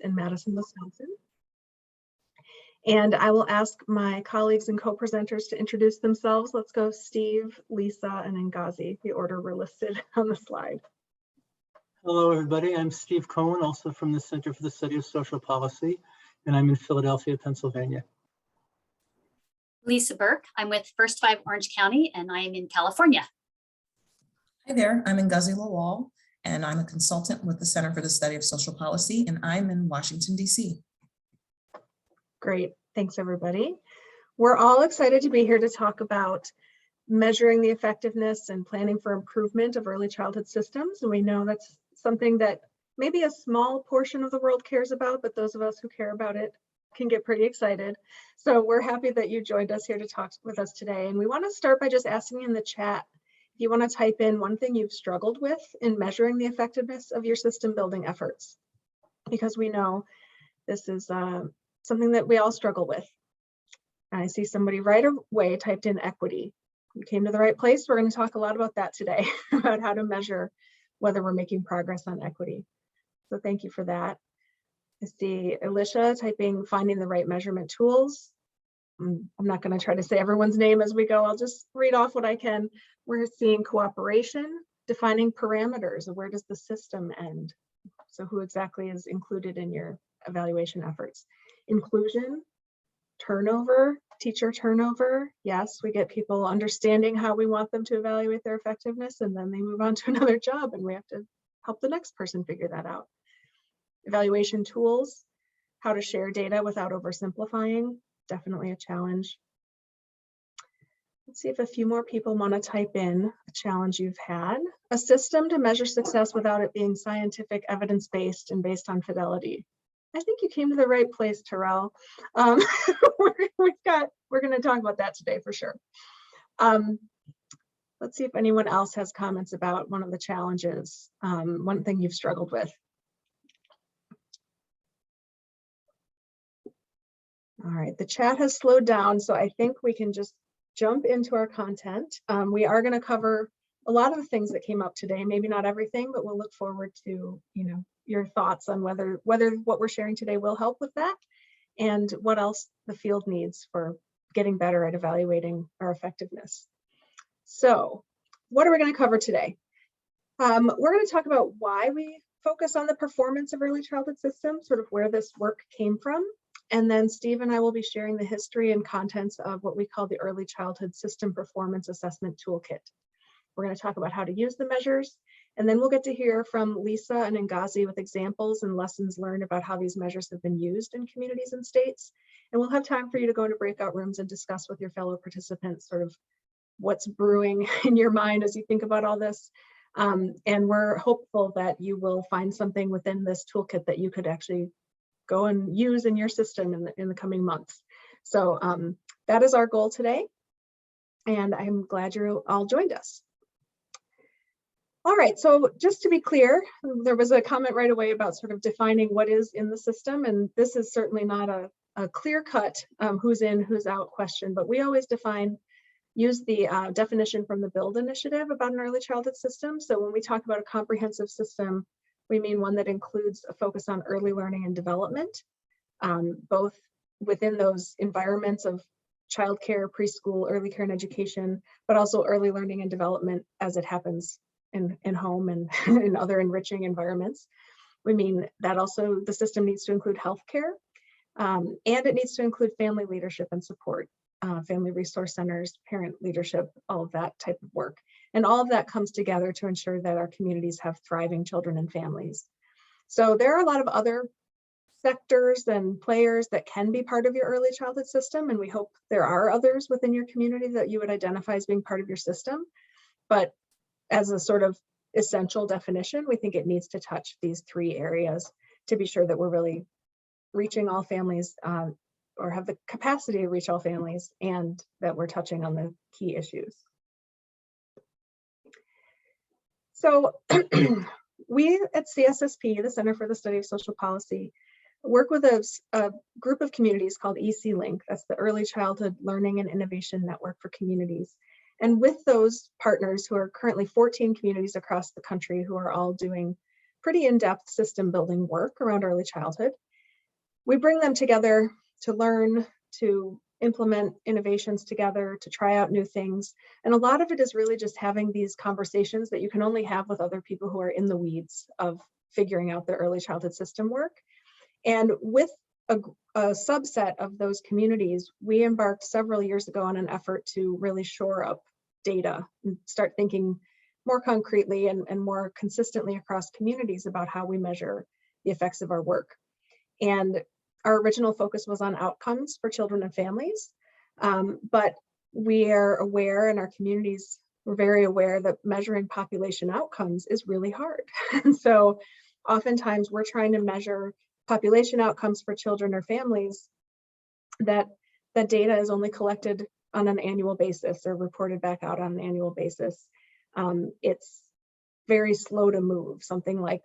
in Madison, Wisconsin. And I will ask my colleagues and co-presenters to introduce themselves. Let's go Steve, Lisa, and Ngazi, the order we're listed on the slide. Hello, everybody. I'm Steve Cohen, also from the Center for the Study of Social Policy, and I'm in Philadelphia, Pennsylvania. Lisa Burke. I'm with First 5 Orange County, and I am in California. Hi there, I'm Ngazi Lawal, and I'm a consultant with the Center for the Study of Social Policy, and I'm in Washington, D.C. Great, thanks everybody. We're all excited to be here to talk about measuring the effectiveness and planning for improvement of early childhood systems. And we know that's something that maybe a small portion of the world cares about, but those of us who care about it can get pretty excited. So we're happy that you joined us here to talk with us today. And we want to start by just asking in the chat, if you want to type in one thing you've struggled with in measuring the effectiveness of your system building efforts, because we know this is something that we all struggle with. I see somebody right away typed in equity. You came to the right place. We're going to talk a lot about that today, about how to measure whether we're making progress on equity. So thank you for that. I see Alicia typing finding the right measurement tools. I'm not going to try to say everyone's name as we go. I'll just read off what I can. We're seeing cooperation, defining parameters of where does the system end. So who exactly is included in your evaluation efforts. Inclusion, turnover, teacher turnover. Yes, we get people understanding how we want them to evaluate their effectiveness, and then they move on to another job and we have to help the next person figure that out. Evaluation tools, how to share data without oversimplifying, definitely a challenge. Let's see if a few more people want to type in a challenge you've had. A system to measure success without it being scientific, evidence-based, and based on fidelity. I think you came to the right place, Terrell. We're going to talk about that today for sure. Let's see if anyone else has comments about one of the challenges, one thing you've struggled with. All right, the chat has slowed down, so I think we can just jump into our content. We are going to cover a lot of the things that came up today, maybe not everything, but we'll look forward to, your thoughts on whether what we're sharing today will help with that and what else the field needs for getting better at evaluating our effectiveness. So what are we going to cover today? We're going to talk about why we focus on the performance of early childhood systems, sort of where this work came from. And then Steve and I will be sharing the history and contents of what we call the Early Childhood System Performance Assessment Toolkit. We're going to talk about how to use the measures, and then we'll get to hear from Lisa and Ngazi with examples and lessons learned about how these measures have been used in communities and states. And we'll have time for you to go to breakout rooms and discuss with your fellow participants sort of what's brewing in your mind as you think about all this. And we're hopeful that you will find something within this toolkit that you could actually go and use in your system in the coming months. So that is our goal today. And I'm glad you all joined us. All right, so just to be clear, there was a comment right away about sort of defining what is in the system, and this is certainly not a clear-cut who's in, who's out question, but we always use the definition from the BUILD initiative about an early childhood system. So when we talk about a comprehensive system, we mean one that includes a focus on early learning and development, both within those environments of childcare, preschool, early care and education, but also early learning and development as it happens in home and in other enriching environments. We mean that also the system needs to include healthcare, and it needs to include family leadership and support, family resource centers, parent leadership, all of that type of work. And all of that comes together to ensure that our communities have thriving children and families. So there are a lot of other sectors and players that can be part of your early childhood system, and we hope there are others within your community that you would identify as being part of your system. But as a sort of essential definition, we think it needs to touch these three areas to be sure that we're really reaching all families or have the capacity to reach all families, and that we're touching on the key issues. So we at CSSP, the Center for the Study of Social Policy, work with a group of communities called EC Link. That's the Early Childhood Learning and Innovation Network for Communities. And with those partners, who are currently 14 communities across the country who are all doing pretty in-depth system building work around early childhood. We bring them together to learn, to implement innovations together, to try out new things. And a lot of it is really just having these conversations that you can only have with other people who are in the weeds of figuring out the early childhood system work. And with a subset of those communities, we embarked several years ago on an effort to really shore up data and start thinking more concretely and more consistently across communities about how we measure the effects of our work. And our original focus was on outcomes for children and families, but we are aware, and our communities were very aware, that measuring population outcomes is really hard. And so oftentimes we're trying to measure population outcomes for children or families that data is only collected on an annual basis or reported back out on an annual basis. It's very slow to move, something like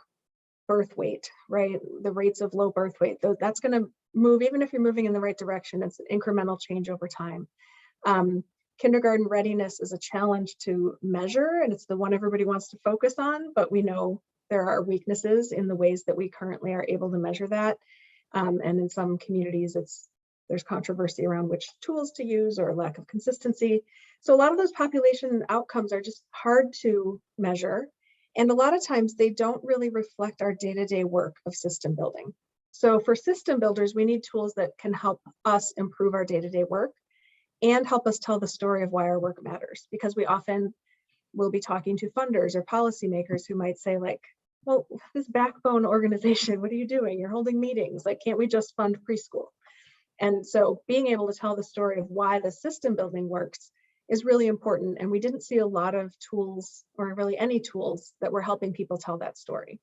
birth weight, right? The rates of low birth weight, that's going to move, even if you're moving in the right direction. It's an incremental change over time. Kindergarten readiness is a challenge to measure, and it's the one everybody wants to focus on, but we know there are weaknesses in the ways that we currently are able to measure that. And in some communities, there's controversy around which tools to use or lack of consistency. So a lot of those population outcomes are just hard to measure. And a lot of times they don't really reflect our day-to-day work of system building. So for system builders, we need tools that can help us improve our day-to-day work and help us tell the story of why our work matters. Because we often will be talking to funders or policymakers who might say, like, well, this backbone organization, what are you doing? You're holding meetings. Like, can't we just fund preschool? And so being able to tell the story of why the system building works is really important. And we didn't see a lot of tools, or really any tools, that were helping people tell that story.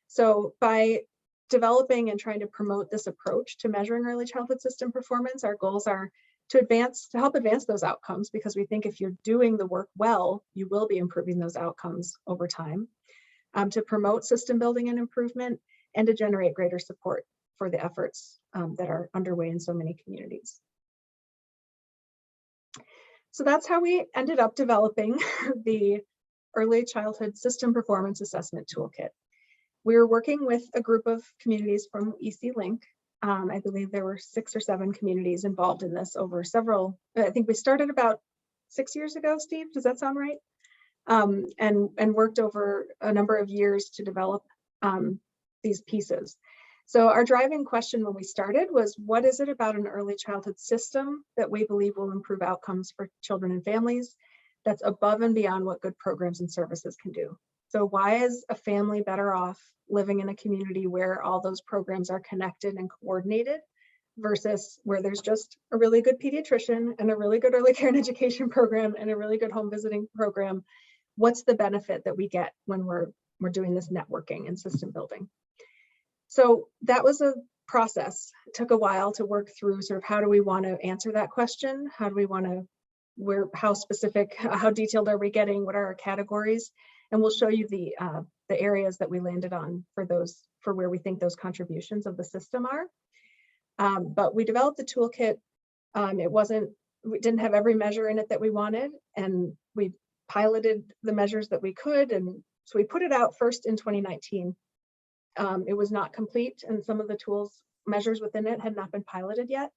So by developing and trying to promote this approach to measuring early childhood system performance, our goals are to help advance those outcomes, because we think if you're doing the work well, you will be improving those outcomes over time, to promote system building and improvement, and to generate greater support for the efforts that are underway in so many communities. So that's how we ended up developing the Early Childhood System Performance Assessment Toolkit. We were working with a group of communities from EC Link. I believe there were 6 or 7 communities involved in this over several, I think we started about 6 years ago, Steve, does that sound right? And worked over a number of years to develop these pieces. So our driving question when we started was, what is it about an early childhood system that we believe will improve outcomes for children and families that's above and beyond what good programs and services can do? So why is a family better off living in a community where all those programs are connected and coordinated versus where there's just a really good pediatrician and a really good early care and education program and a really good home visiting program? What's the benefit that we get when we're doing this networking and system building? So that was a process. It took a while to work through sort of how do we want to answer that question? How do we want to, how specific, how detailed are we getting? What are our categories? And we'll show you the areas that we landed on for where we think those contributions of the system are. But we developed the toolkit. We didn't have every measure in it that we wanted, and we piloted the measures that we could. And so we put it out first in 2019. It was not complete, and some of the measures within it had not been piloted yet.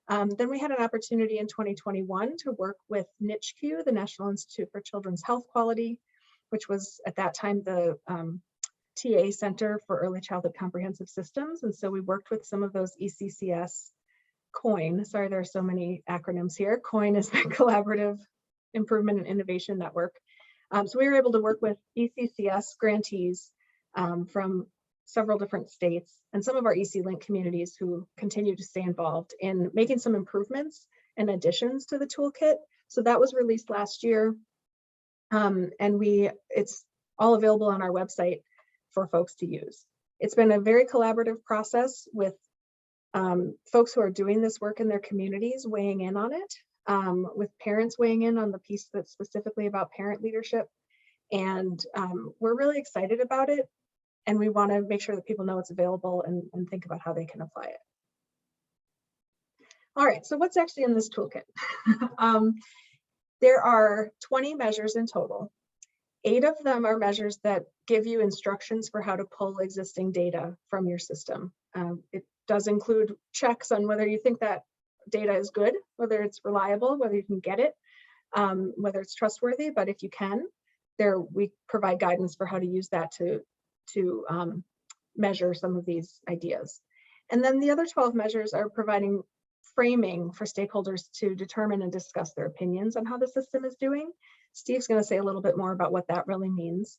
Then we had an opportunity in 2021 to work with NICHQ, the National Institute for Children's Health Quality, which was at that time the TA Center for Early Childhood Comprehensive Systems. And so we worked with some of those ECCS COIN. Sorry, there are so many acronyms here. COIN is the Collaborative Improvement and Innovation Network. So we were able to work with ECCS grantees from several different states and some of our EC Link communities who continue to stay involved in making some improvements and additions to the toolkit. So that was released last year. And it's all available on our website for folks to use. It's been a very collaborative process with folks who are doing this work in their communities weighing in on it, with parents weighing in on the piece that's specifically about parent leadership. And we're really excited about it. And we want to make sure that people know it's available and think about how they can apply it. All right, so what's actually in this toolkit? There are 20 measures in total. 8 of them are measures that give you instructions for how to pull existing data from your system. It does include checks on whether you think that data is good, whether it's reliable, whether you can get it, whether it's trustworthy, but if you can, we provide guidance for how to use that to measure some of these ideas. And then the other 12 measures are providing framing for stakeholders to determine and discuss their opinions on how the system is doing. Steve's going to say a little bit more about what that really means.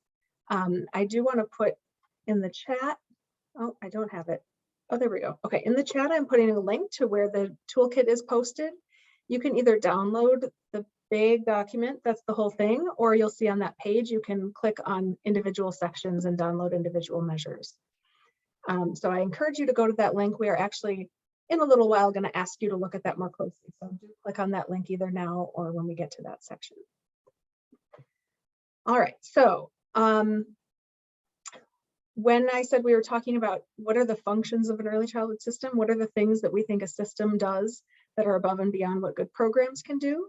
I do want to put in the chat, oh, I don't have it. Oh, there we go. Okay, in the chat, I'm putting a link to where the toolkit is posted. You can either download the big document, that's the whole thing, or you'll see on that page, you can click on individual sections and download individual measures. So I encourage you to go to that link. We are actually, in a little while, going to ask you to look at that more closely. So do click on that link either now or when we get to that section. All right, so when I said we were talking about what are the functions of an early childhood system, what are the things that we think a system does that are above and beyond what good programs can do,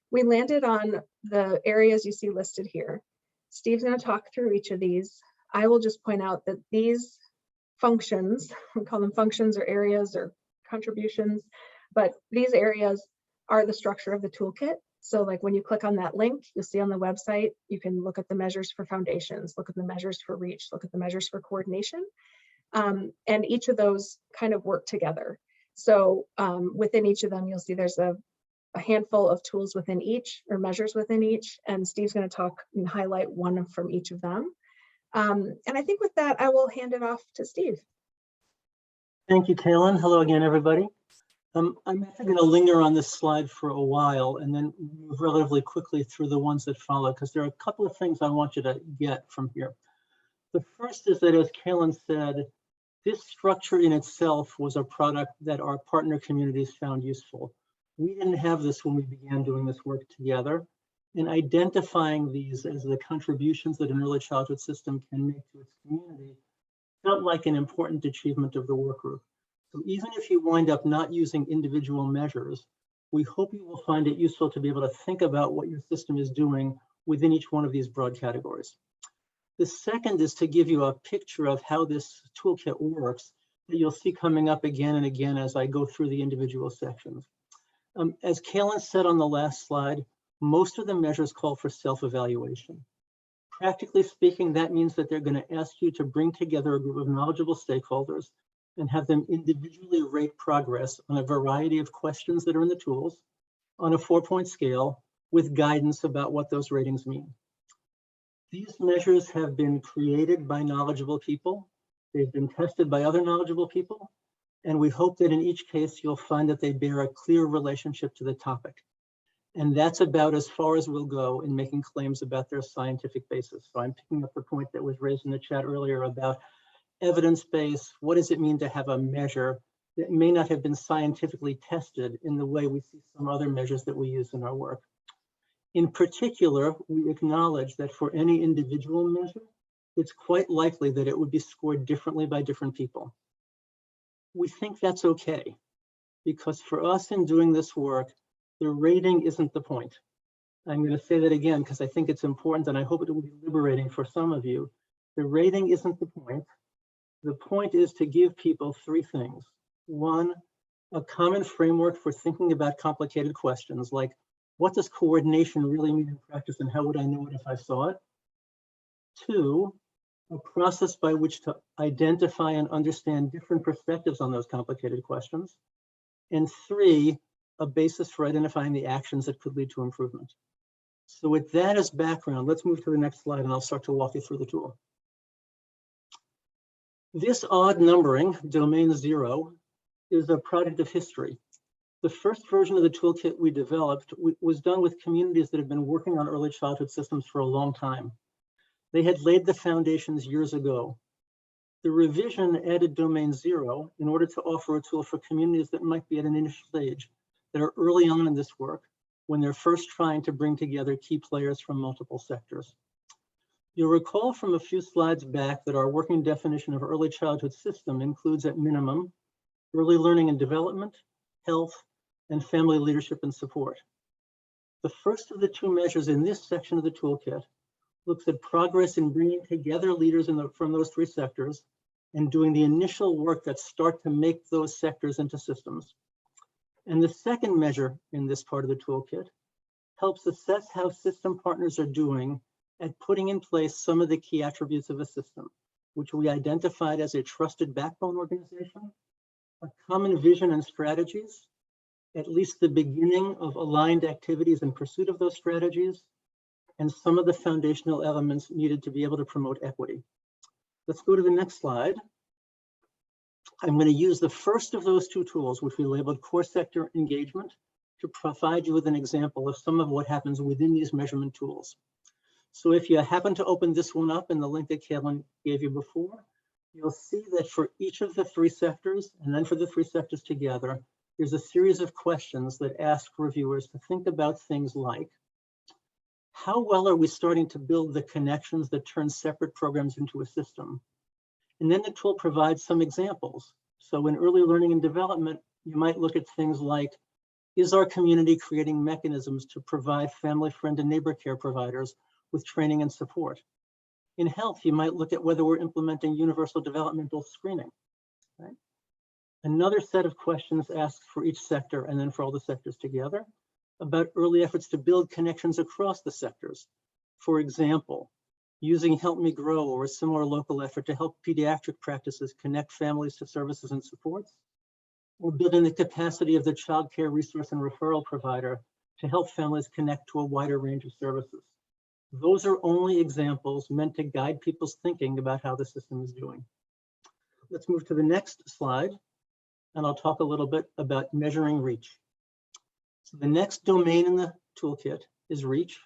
we landed on the areas you see listed here. Steve's going to talk through each of these. I will just point out that these functions, we call them functions or areas or contributions, but these areas are the structure of the toolkit. So like when you click on that link, you'll see on the website, you can look at the measures for foundations, look at the measures for reach, look at the measures for coordination. And each of those kind of work together. So within each of them, you'll see there's a handful of tools within each or measures within each. And Steve's going to talk and highlight one from each of them. And I think with that, I will hand it off to Steve. Thank you, Kaylin. Hello again, everybody. I'm actually going to linger on this slide for a while and then move relatively quickly through the ones that follow, because there are a couple of things I want you to get from here. The first is that, as Kaylin said, this structure in itself was a product that our partner communities found useful. We didn't have this when we began doing this work together, and identifying these as the contributions that an early childhood system can make to its community felt like an important achievement of the work group. So even if you wind up not using individual measures, we hope you will find it useful to be able to think about what your system is doing within each one of these broad categories. The second is to give you a picture of how this toolkit works that you'll see coming up again and again as I go through the individual sections. As Kaylin said on the last slide, most of the measures call for self-evaluation. Practically speaking, that means that they're going to ask you to bring together a group of knowledgeable stakeholders and have them individually rate progress on a variety of questions that are in the tools on a 4-point scale with guidance about what those ratings mean. These measures have been created by knowledgeable people. They've been tested by other knowledgeable people. And we hope that in each case, you'll find that they bear a clear relationship to the topic. And that's about as far as we'll go in making claims about their scientific basis. So I'm picking up the point that was raised in the chat earlier about evidence base. What does it mean to have a measure that may not have been scientifically tested in the way we see some other measures that we use in our work? In particular, we acknowledge that for any individual measure, it's quite likely that it would be scored differently by different people. We think that's okay, because for us in doing this work, the rating isn't the point. I'm going to say that again, because I think it's important and I hope it will be liberating for some of you. The rating isn't the point. The point is to give people 3 things. 1, a common framework for thinking about complicated questions like, what does coordination really mean in practice and how would I know it if I saw it? 2, a process by which to identify and understand different perspectives on those complicated questions. And 3, a basis for identifying the actions that could lead to improvement. So with that as background, let's move to the next slide and I'll start to walk you through the tool. This odd numbering, domain 0, is a product of history. The first version of the toolkit we developed was done with communities that have been working on early childhood systems for a long time. They had laid the foundations years ago. The revision added domain 0 in order to offer a tool for communities that might be at an initial stage, that are early on in this work, when they're first trying to bring together key players from multiple sectors. You'll recall from a few slides back that our working definition of early childhood system includes at minimum early learning and development, health, and family leadership and support. The first of the 2 measures in this section of the toolkit looks at progress in bringing together leaders from those three sectors and doing the initial work that start to make those sectors into systems. And the second measure in this part of the toolkit helps assess how system partners are doing at putting in place some of the key attributes of a system, which we identified as a trusted backbone organization, a common vision and strategies, at least the beginning of aligned activities in pursuit of those strategies, and some of the foundational elements needed to be able to promote equity. Let's go to the next slide. I'm going to use the first of those two tools, which we labeled core sector engagement, to provide you with an example of some of what happens within these measurement tools. So if you happen to open this one up in the link that Caitlin gave you before, you'll see that for each of the three sectors, and then for the three sectors together, there's a series of questions that ask reviewers to think about things like, how well are we starting to build the connections that turn separate programs into a system? And then the tool provides some examples. So in early learning and development, you might look at things like, is our community creating mechanisms to provide family, friend, and neighbor care providers with training and support? In health, you might look at whether we're implementing universal developmental screening. Right? Another set of questions asked for each sector and then for all the sectors together about early efforts to build connections across the sectors. For example, using Help Me Grow or a similar local effort to help pediatric practices connect families to services and supports, or building the capacity of the child care resource and referral provider to help families connect to a wider range of services. Those are only examples meant to guide people's thinking about how the system is doing. Let's move to the next slide, and I'll talk a little bit about measuring reach. So the next domain in the toolkit is reach.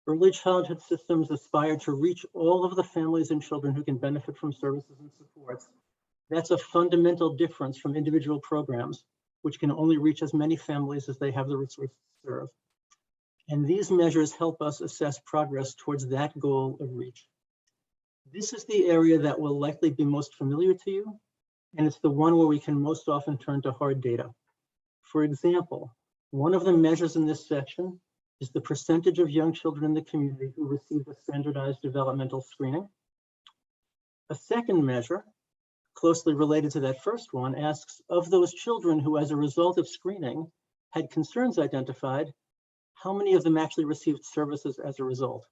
Early childhood systems aspire to reach all of the families and children who can benefit from services and supports. That's a fundamental difference from individual programs, which can only reach as many families as they have the resources to serve. And these measures help us assess progress towards that goal of reach. This is the area that will likely be most familiar to you, and it's the one where we can most often turn to hard data. For example, one of the measures in this section is the percentage of young children in the community who receive a standardized developmental screening. A second measure, closely related to that first one, asks of those children who, as a result of screening, had concerns identified, how many of them actually received services as a result?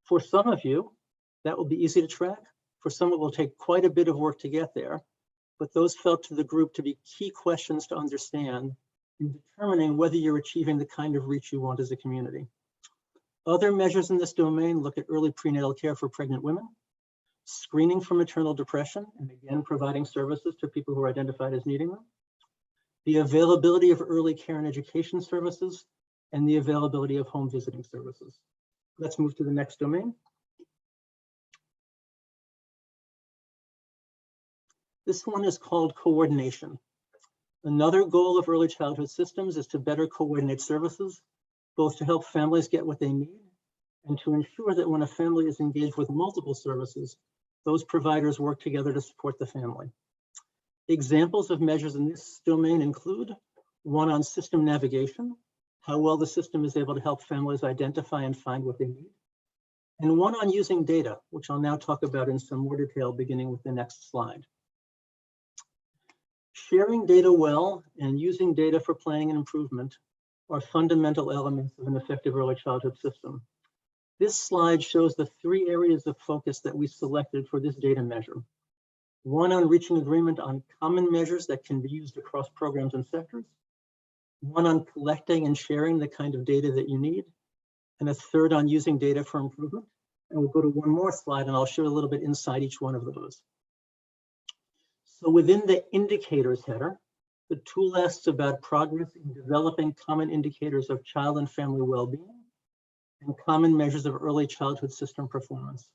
For some of you, that will be easy to track. For some, it will take quite a bit of work to get there, but those felt to the group to be key questions to understand in determining whether you're achieving the kind of reach you want as a community. Other measures in this domain look at early prenatal care for pregnant women, screening for maternal depression, and again, providing services to people who are identified as needing them, the availability of early care and education services, and the availability of home visiting services. Let's move to the next domain. This one is called coordination. Another goal of early childhood systems is to better coordinate services, both to help families get what they need and to ensure that when a family is engaged with multiple services, those providers work together to support the family. Examples of measures in this domain include one on system navigation, how well the system is able to help families identify and find what they need, and one on using data, which I'll now talk about in some more detail, beginning with the next slide. Sharing data well and using data for planning and improvement are fundamental elements of an effective early childhood system. This slide shows the three areas of focus that we selected for this data measure. One on reaching agreement on common measures that can be used across programs and sectors. One on collecting and sharing the kind of data that you need. And a third on using data for improvement. And we'll go to one more slide and I'll show a little bit inside each one of those. So within the indicators header, the tool asks about progress in developing common indicators of child and family well-being and common measures of early childhood system performance.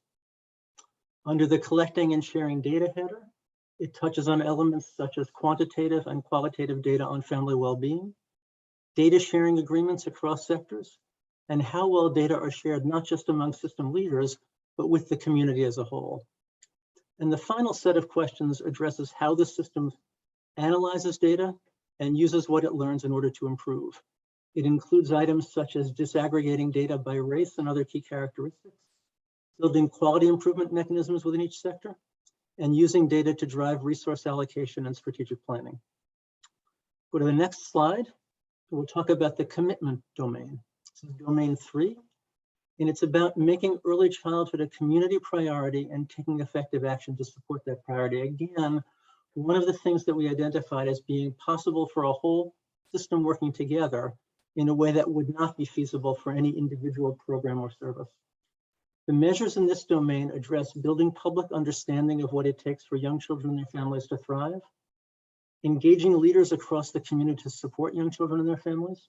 Under the collecting and sharing data header, it touches on elements such as quantitative and qualitative data on family well-being, data sharing agreements across sectors, and how well data are shared not just among system leaders, but with the community as a whole. And the final set of questions addresses how the system analyzes data and uses what it learns in order to improve. It includes items such as disaggregating data by race and other key characteristics, building quality improvement mechanisms within each sector, and using data to drive resource allocation and strategic planning. Go to the next slide. We'll talk about the commitment domain. This is domain 3, and it's about making early childhood a community priority and taking effective action to support that priority. Again, one of the things that we identified as being possible for a whole system working together in a way that would not be feasible for any individual program or service. The measures in this domain address building public understanding of what it takes for young children and their families to thrive, engaging leaders across the community to support young children and their families,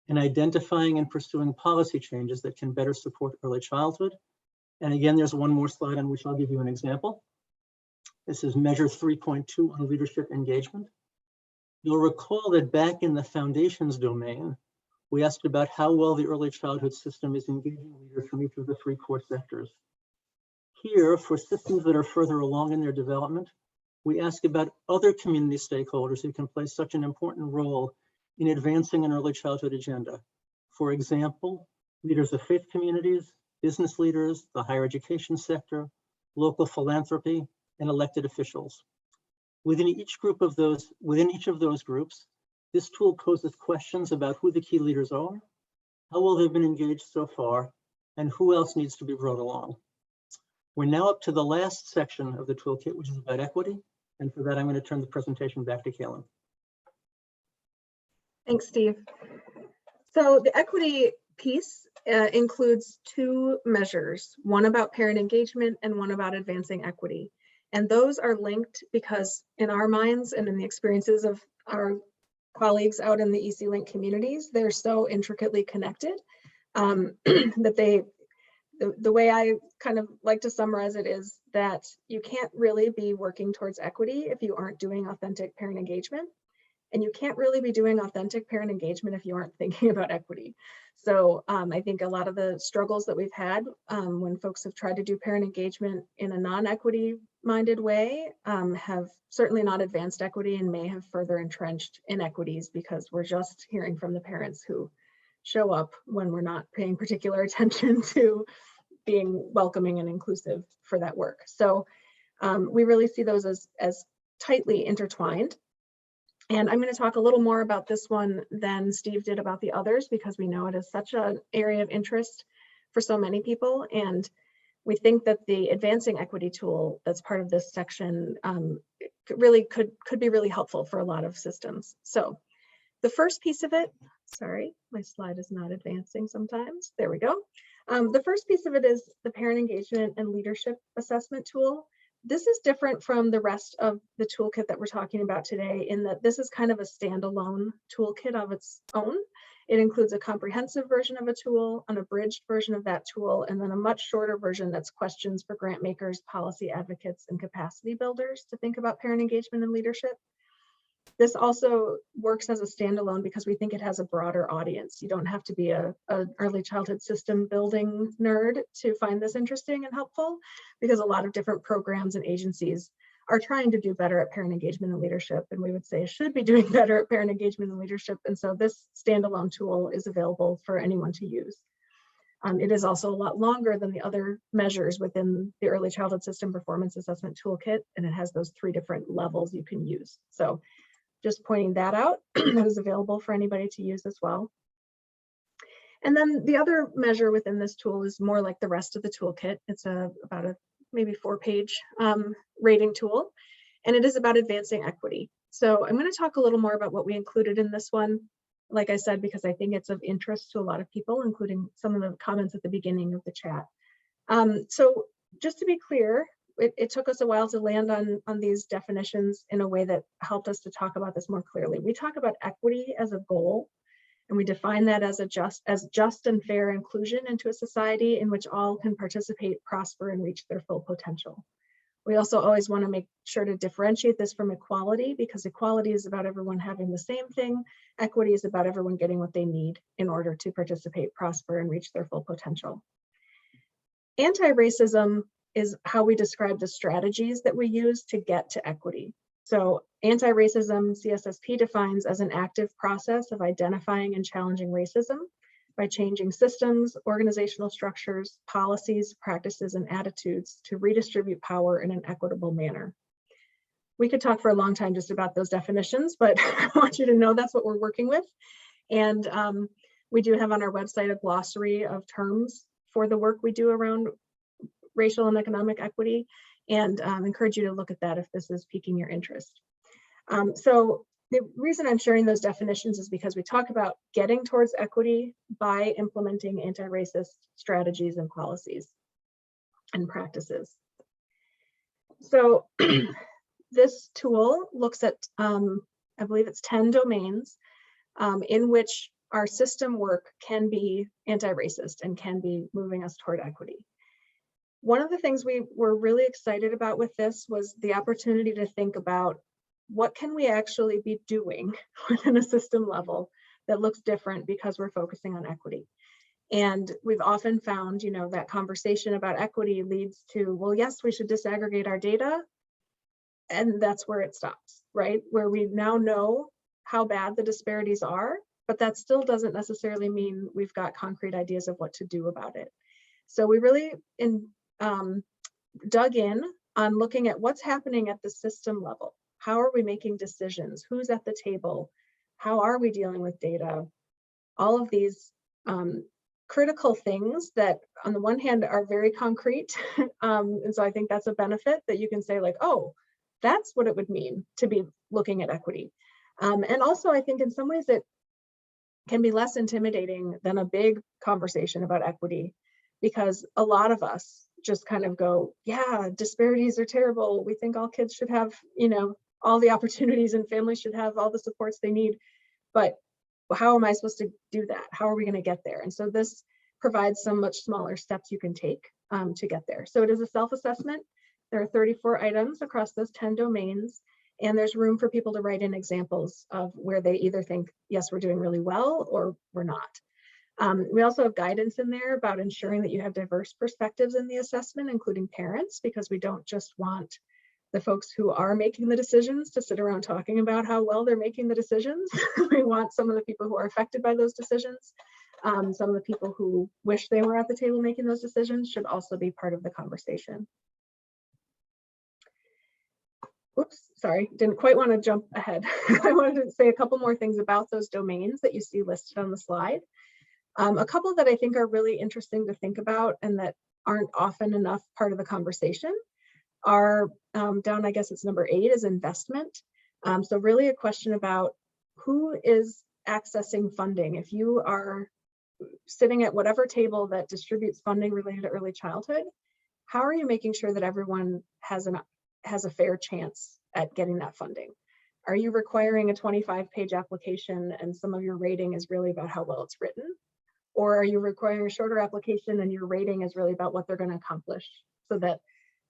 and identifying and pursuing policy changes that can better support early childhood. And again, there's one more slide on which I'll give you an example. This is measure 3.2 on leadership engagement. You'll recall that back in the foundations domain, we asked about how well the early childhood system is engaging leaders from each of the 3 core sectors. Here, for systems that are further along in their development, we ask about other community stakeholders who can play such an important role in advancing an early childhood agenda. For example, leaders of faith communities, business leaders, the higher education sector, local philanthropy, and elected officials. Within each of those groups, this tool poses questions about who the key leaders are, how well they've been engaged so far, and who else needs to be brought along. We're now up to the last section of the toolkit, which is about equity. And for that, I'm going to turn the presentation back to Kaylin. Thanks, Steve. So the equity piece includes 2 measures, one about parent engagement and one about advancing equity. And those are linked because in our minds and in the experiences of our colleagues out in the EC-Link communities, they're so intricately connected that the way I kind of like to summarize it is that you can't really be working towards equity if you aren't doing authentic parent engagement. And you can't really be doing authentic parent engagement if you aren't thinking about equity. So I think a lot of the struggles that we've had when folks have tried to do parent engagement in a non-equity minded way have certainly not advanced equity and may have further entrenched inequities because we're just hearing from the parents who show up when we're not paying particular attention to being welcoming and inclusive for that work. So we really see those as tightly intertwined. And I'm going to talk a little more about this one than Steve did about the others because we know it is such an area of interest for so many people. And we think that the advancing equity tool that's part of this section really could be really helpful for a lot of systems. So the first piece of it, sorry, my slide is not advancing sometimes. There we go. The first piece of it is the parent engagement and leadership assessment tool. This is different from the rest of the toolkit that we're talking about today in that this is kind of a standalone toolkit of its own. It includes a comprehensive version of a tool, an abridged version of that tool, and then a much shorter version that's questions for grant makers, policy advocates, and capacity builders to think about parent engagement and leadership. This also works as a standalone because we think it has a broader audience. You don't have to be an early childhood system building nerd to find this interesting and helpful because a lot of different programs and agencies are trying to do better at parent engagement and leadership. And we would say should be doing better at parent engagement and leadership. And so this standalone tool is available for anyone to use. It is also a lot longer than the other measures within the early childhood system performance assessment toolkit. And it has those 3 different levels you can use. So just pointing that out, that is available for anybody to use as well. And then the other measure within this tool is more like the rest of the toolkit. It's about a maybe 4-page rating tool, and it is about advancing equity. So I'm going to talk a little more about what we included in this one, like I said, because I think it's of interest to a lot of people, including some of the comments at the beginning of the chat. So just to be clear, it took us a while to land on these definitions in a way that helped us to talk about this more clearly. We talk about equity as a goal, and we define that as just and fair inclusion into a society in which all can participate, prosper, and reach their full potential. We also always want to make sure to differentiate this from equality because equality is about everyone having the same thing. Equity is about everyone getting what they need in order to participate, prosper, and reach their full potential. Anti-racism is how we describe the strategies that we use to get to equity. So anti-racism, CSSP defines as an active process of identifying and challenging racism by changing systems, organizational structures, policies, practices, and attitudes to redistribute power in an equitable manner. We could talk for a long time just about those definitions, but I want you to know that's what we're working with. And we do have on our website a glossary of terms for the work we do around racial and economic equity, and encourage you to look at that if this is piquing your interest. So the reason I'm sharing those definitions is because we talk about getting towards equity by implementing anti-racist strategies and policies and practices. So this tool looks at, I believe it's 10 domains in which our system work can be anti-racist and can be moving us toward equity. One of the things we were really excited about with this was the opportunity to think about what can we actually be doing within a system level that looks different because we're focusing on equity. And we've often found, you know, that conversation about equity leads to, well, yes, we should disaggregate our data. And that's where it stops, right? Where we now know how bad the disparities are, but that still doesn't necessarily mean we've got concrete ideas of what to do about it. So we really dug in on looking at what's happening at the system level. How are we making decisions? Who's at the table? How are we dealing with data? All of these critical things that on the one hand are very concrete. And so I think that's a benefit that you can say like, oh, that's what it would mean to be looking at equity. And also I think in some ways it can be less intimidating than a big conversation about equity, because a lot of us just kind of go, yeah, disparities are terrible. We think all kids should have, you know, all the opportunities and families should have all the supports they need. But how am I supposed to do that? How are we going to get there? And so this provides some much smaller steps you can take to get there. So it is a self-assessment. There are 34 items across those 10 domains, and there's room for people to write in examples of where they either think, yes, we're doing really well, or we're not. We also have guidance in there about ensuring that you have diverse perspectives in the assessment, including parents, because we don't just want the folks who are making the decisions to sit around talking about how well they're making the decisions. We want some of the people who are affected by those decisions. Some of the people who wish they were at the table making those decisions should also be part of the conversation. Oops, sorry, didn't quite want to jump ahead. I wanted to say a couple more things about those domains that you see listed on the slide. A couple that I think are really interesting to think about and that aren't often enough part of the conversation are down, I guess it's number 8 is investment. So really a question about who is accessing funding. If you are sitting at whatever table that distributes funding related to early childhood, how are you making sure that everyone has a fair chance at getting that funding? Are you requiring a 25-page application and some of your rating is really about how well it's written? Or are you requiring a shorter application and your rating is really about what they're going to accomplish, so that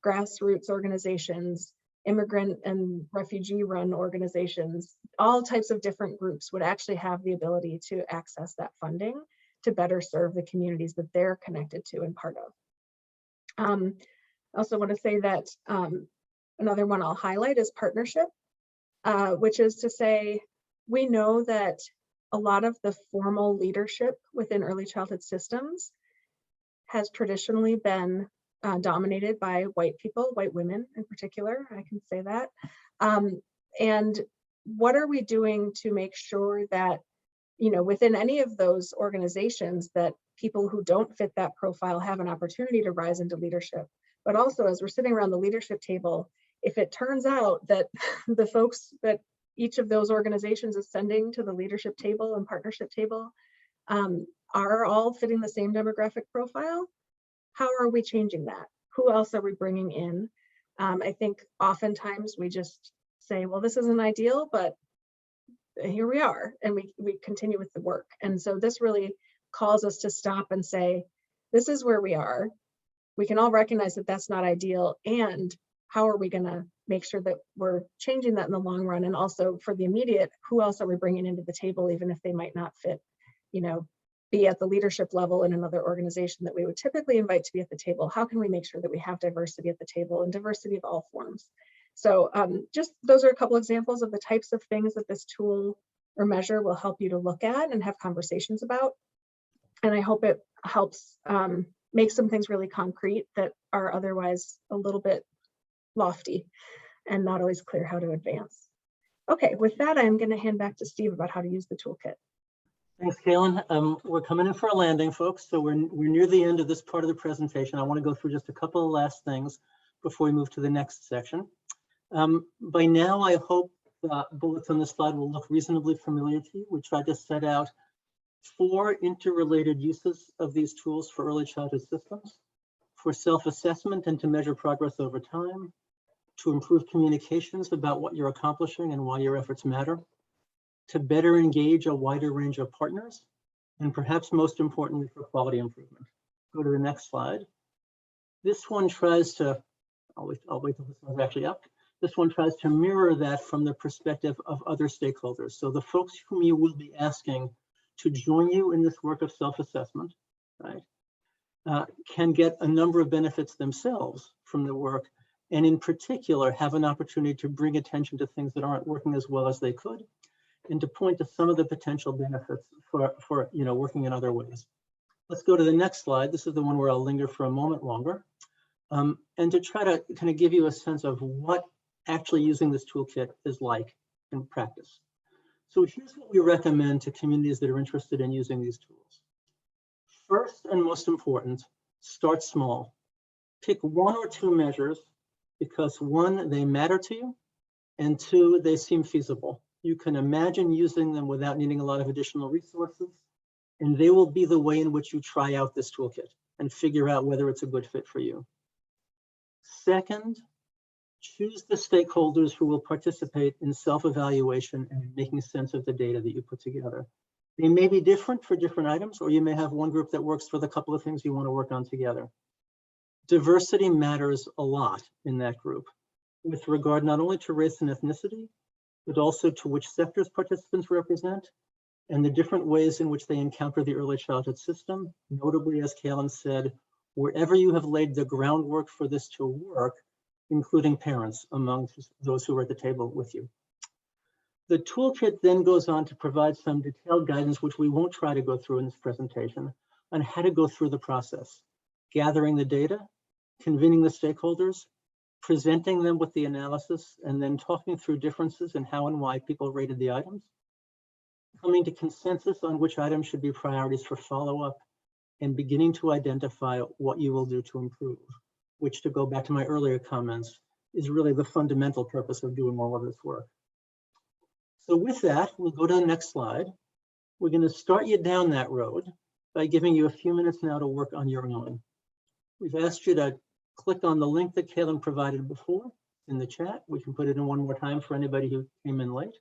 grassroots organizations, immigrant and refugee-run organizations, all types of different groups would actually have the ability to access that funding to better serve the communities that they're connected to and part of. I also want to say that another one I'll highlight is partnership, which is to say, we know that a lot of the formal leadership within early childhood systems has traditionally been dominated by white people, white women in particular, I can say that. And what are we doing to make sure that, you know, within any of those organizations, that people who don't fit that profile have an opportunity to rise into leadership? But also, as we're sitting around the leadership table, if it turns out that the folks that each of those organizations is sending to the leadership table and partnership table are all fitting the same demographic profile, how are we changing that? Who else are we bringing in? I think oftentimes we just say, well, this isn't ideal, but here we are, and we continue with the work. And so this really calls us to stop and say, this is where we are. We can all recognize that that's not ideal, and how are we going to make sure that we're changing that in the long run? And also for the immediate, who else are we bringing into the table, even if they might not fit, you know, be at the leadership level in another organization that we would typically invite to be at the table? How can we make sure that we have diversity at the table, and diversity of all forms? So just those are a couple examples of the types of things that this tool or measure will help you to look at and have conversations about. And I hope it helps make some things really concrete that are otherwise a little bit lofty and not always clear how to advance. Okay, with that, I'm going to hand back to Steve about how to use the toolkit. Thanks, Kaylin. We're coming in for a landing, folks. So we're near the end of this part of the presentation. I want to go through just a couple of last things before we move to the next section. By now, I hope the bullets on the slide will look reasonably familiar to you. We tried to set out 4 interrelated uses of these tools for early childhood systems: for self-assessment and to measure progress over time, to improve communications about what you're accomplishing and why your efforts matter, to better engage a wider range of partners, and perhaps most importantly, for quality improvement. Go to the next slide. This one tries to, I'll wait till this one's actually up. This one tries to mirror that from the perspective of other stakeholders. So the folks whom you will be asking to join you in this work of self-assessment, right, can get a number of benefits themselves from the work, and in particular have an opportunity to bring attention to things that aren't working as well as they could, and to point to some of the potential benefits for working in other ways. Let's go to the next slide. This is the one where I'll linger for a moment longer, and to try to kind of give you a sense of what actually using this toolkit is like in practice. So here's what we recommend to communities that are interested in using these tools. First and most important, start small. Pick 1 or 2 measures because 1, they matter to you, and 2, they seem feasible. You can imagine using them without needing a lot of additional resources, and they will be the way in which you try out this toolkit and figure out whether it's a good fit for you. Second, choose the stakeholders who will participate in self-evaluation and in making sense of the data that you put together. They may be different for different items, or you may have one group that works for the couple of things you want to work on together. Diversity matters a lot in that group, with regard not only to race and ethnicity, but also to which sectors participants represent and the different ways in which they encounter the early childhood system. Notably, as Kaylin said, wherever you have laid the groundwork for this to work, including parents among those who are at the table with you. The toolkit then goes on to provide some detailed guidance, which we won't try to go through in this presentation, on how to go through the process, gathering the data, convening the stakeholders, presenting them with the analysis, and then talking through differences in how and why people rated the items, coming to consensus on which items should be priorities for follow-up, and beginning to identify what you will do to improve, which, to go back to my earlier comments, is really the fundamental purpose of doing all of this work. So with that, we'll go to the next slide. We're going to start you down that road by giving you a few minutes now to work on your own. We've asked you to click on the link that Kaylin provided before in the chat. We can put it in one more time for anybody who came in late.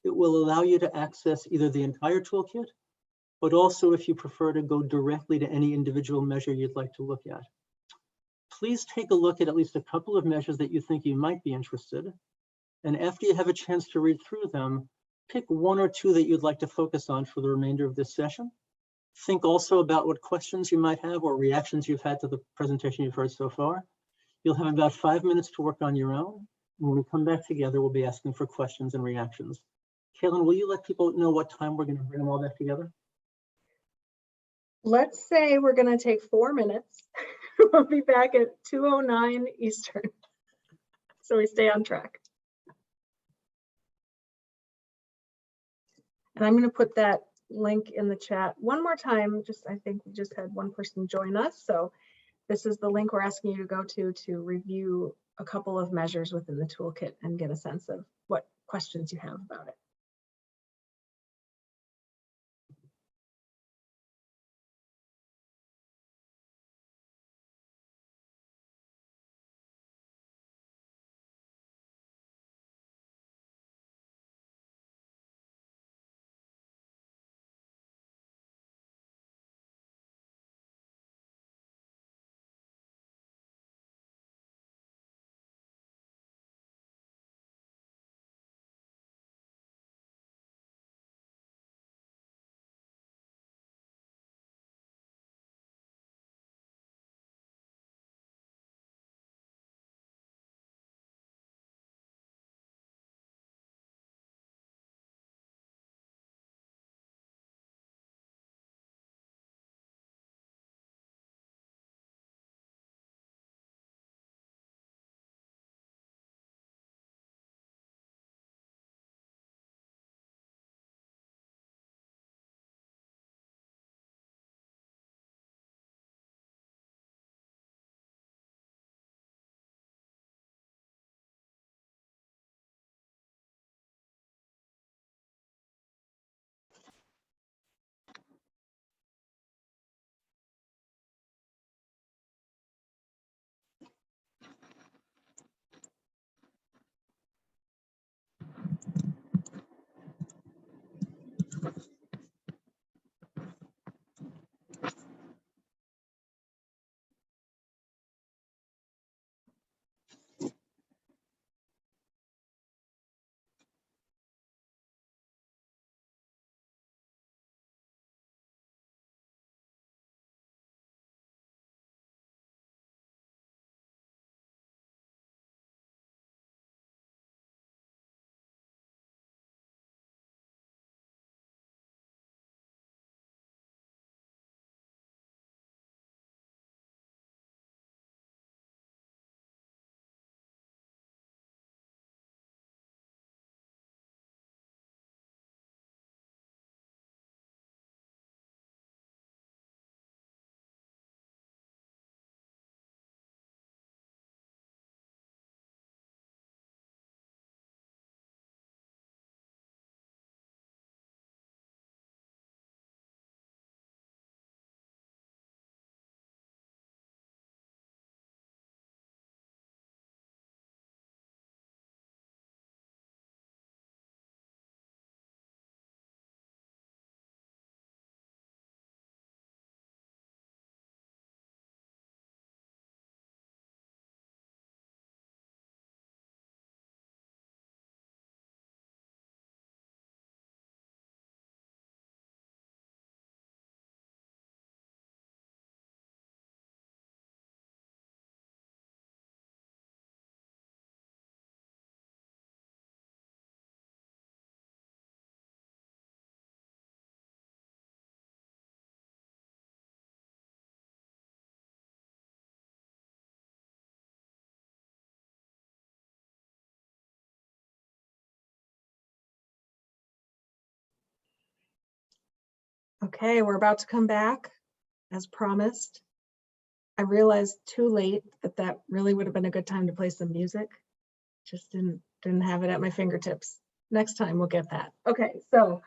It will allow you to access either the entire toolkit, but also, if you prefer, to go directly to any individual measure you'd like to look at. Please take a look at least a couple of measures that you think you might be interested in. And after you have a chance to read through them, pick 1 or 2 that you'd like to focus on for the remainder of this session. Think also about what questions you might have or reactions you've had to the presentation you've heard so far. You'll have about 5 minutes to work on your own. When we come back together, we'll be asking for questions and reactions. Kaylin, will you let people know what time we're going to bring them all back together? Let's say we're going to take 4 minutes. We'll be back at 2:09 Eastern. So we stay on track. And I'm going to put that link in the chat one more time. I think we just had one person join us. So this is the link we're asking you to go to review a couple of measures within the toolkit and get a sense of what questions you have about it. Okay, we're about to come back as promised. I realized too late that that really would have been a good time to play some music. Just didn't have it at my fingertips. Next time we'll get that. Okay, so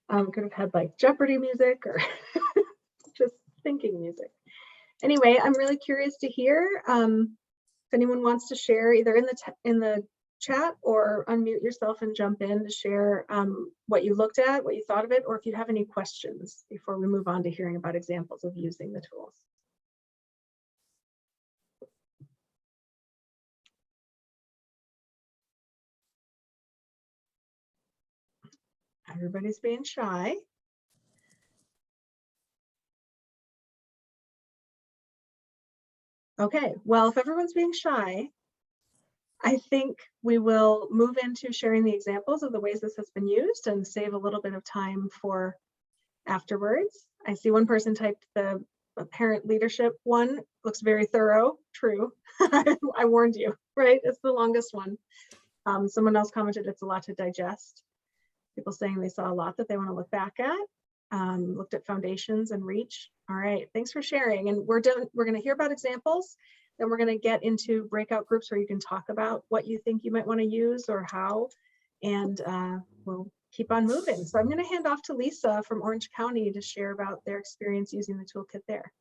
could have had like Jeopardy music or just thinking music. Anyway, I'm really curious to hear if anyone wants to share either in the chat or unmute yourself and jump in to share what you looked at, what you thought of it, or if you have any questions before we move on to hearing about examples of using the tools. Everybody's being shy. Okay, well, if everyone's being shy, I think we will move into sharing the examples of the ways this has been used and save a little bit of time for afterwards. I see one person typed the parent leadership one. Looks very thorough. True. I warned you, right? It's the longest one. Someone else commented it's a lot to digest. People saying they saw a lot that they want to look back at. Looked at foundations and reach. All right, thanks for sharing. And we're done. We're going to hear about examples. Then we're going to get into breakout groups where you can talk about what you think you might want to use or how, and we'll keep on moving. So I'm going to hand off to Lisa from Orange County to share about their experience using the toolkit there.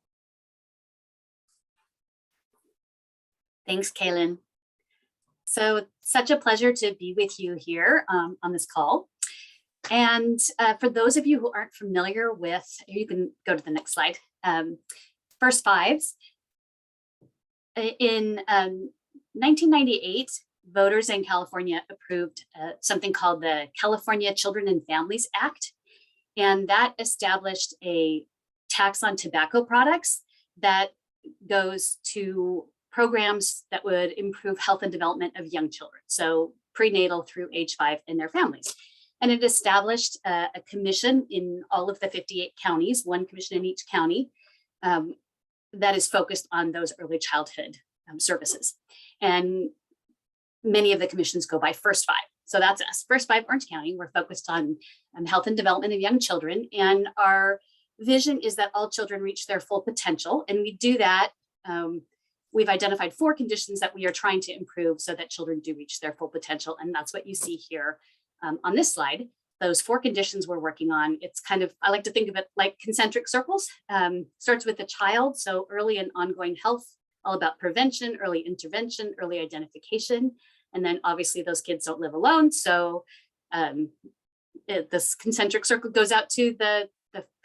Thanks, Kaylin. So it's such a pleasure to be with you here on this call. And for those of you who aren't familiar with, you can go to the next slide, first fives. In 1998, voters in California approved something called the California Children and Families Act. And that established a tax on tobacco products that goes to programs that would improve health and development of young children. So prenatal through age 5 and their families. And it established a commission in all of the 58 counties, one commission in each county, that is focused on those early childhood services. And many of the commissions go by First Five. So that's us, First Five Orange County. We're focused on health and development of young children. And our vision is that all children reach their full potential. And we do that. We've identified 4 conditions that we are trying to improve so that children do reach their full potential. And that's what you see here on this slide. Those 4 conditions we're working on. It's kind of, I like to think of it like concentric circles. Starts with the child, so early and ongoing health, all about prevention, early intervention, early identification. And then obviously those kids don't live alone. So this concentric circle goes out to the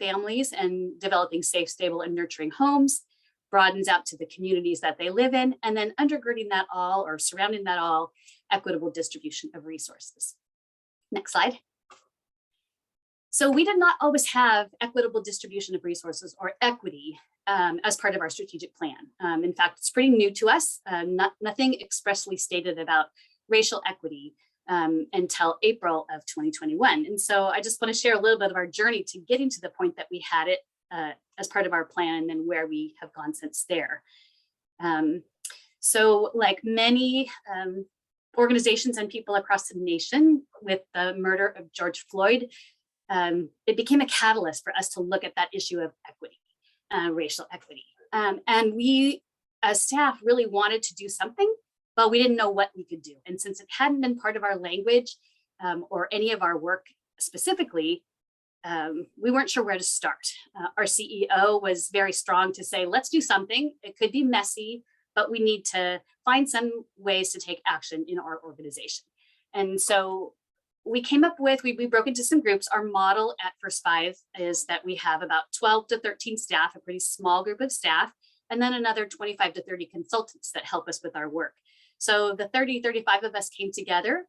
families and developing safe, stable, and nurturing homes, broadens out to the communities that they live in, and then undergirding that all, or surrounding that all, equitable distribution of resources. Next slide. So we did not always have equitable distribution of resources or equity as part of our strategic plan. In fact, it's pretty new to us. Nothing expressly stated about racial equity until April of 2021. And so I just want to share a little bit of our journey to getting to the point that we had it as part of our plan and where we have gone since there. So like many organizations and people across the nation, with the murder of George Floyd, it became a catalyst for us to look at that issue of equity, racial equity. And we, as staff, really wanted to do something, but we didn't know what we could do. And since it hadn't been part of our language or any of our work specifically, we weren't sure where to start. Our CEO was very strong to say, let's do something. It could be messy, but we need to find some ways to take action in our organization. And so we came up with, we broke into some groups. Our model at First Five is that we have about 12 to 13 staff, a pretty small group of staff, and then another 25 to 30 consultants that help us with our work. So the 35 of us came together.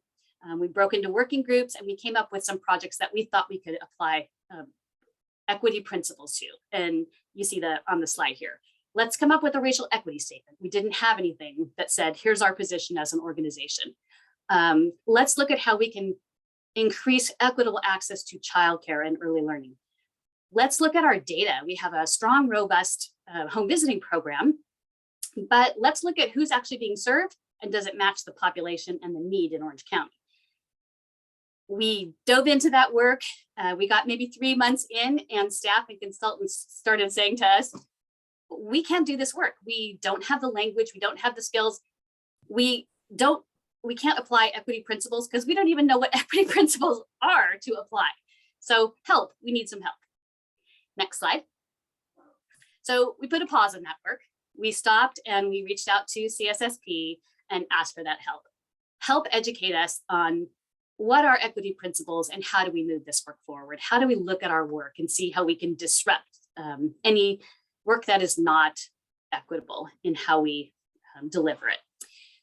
We broke into working groups and we came up with some projects that we thought we could apply equity principles to. And you see that on the slide here. Let's come up with a racial equity statement. We didn't have anything that said, here's our position as an organization. Let's look at how we can increase equitable access to childcare and early learning. Let's look at our data. We have a strong, robust home visiting program, but let's look at who's actually being served and does it match the population and the need in Orange County. We dove into that work. We got maybe 3 months in, and staff and consultants started saying to us, we can't do this work. We don't have the language. We don't have the skills. We can't apply equity principles because we don't even know what equity principles are to apply. So help, we need some help. Next slide. So we put a pause on that work. We stopped and we reached out to CSSP and asked for that help. Help educate us on what are equity principles and how do we move this work forward? How do we look at our work and see how we can disrupt any work that is not equitable in how we deliver it?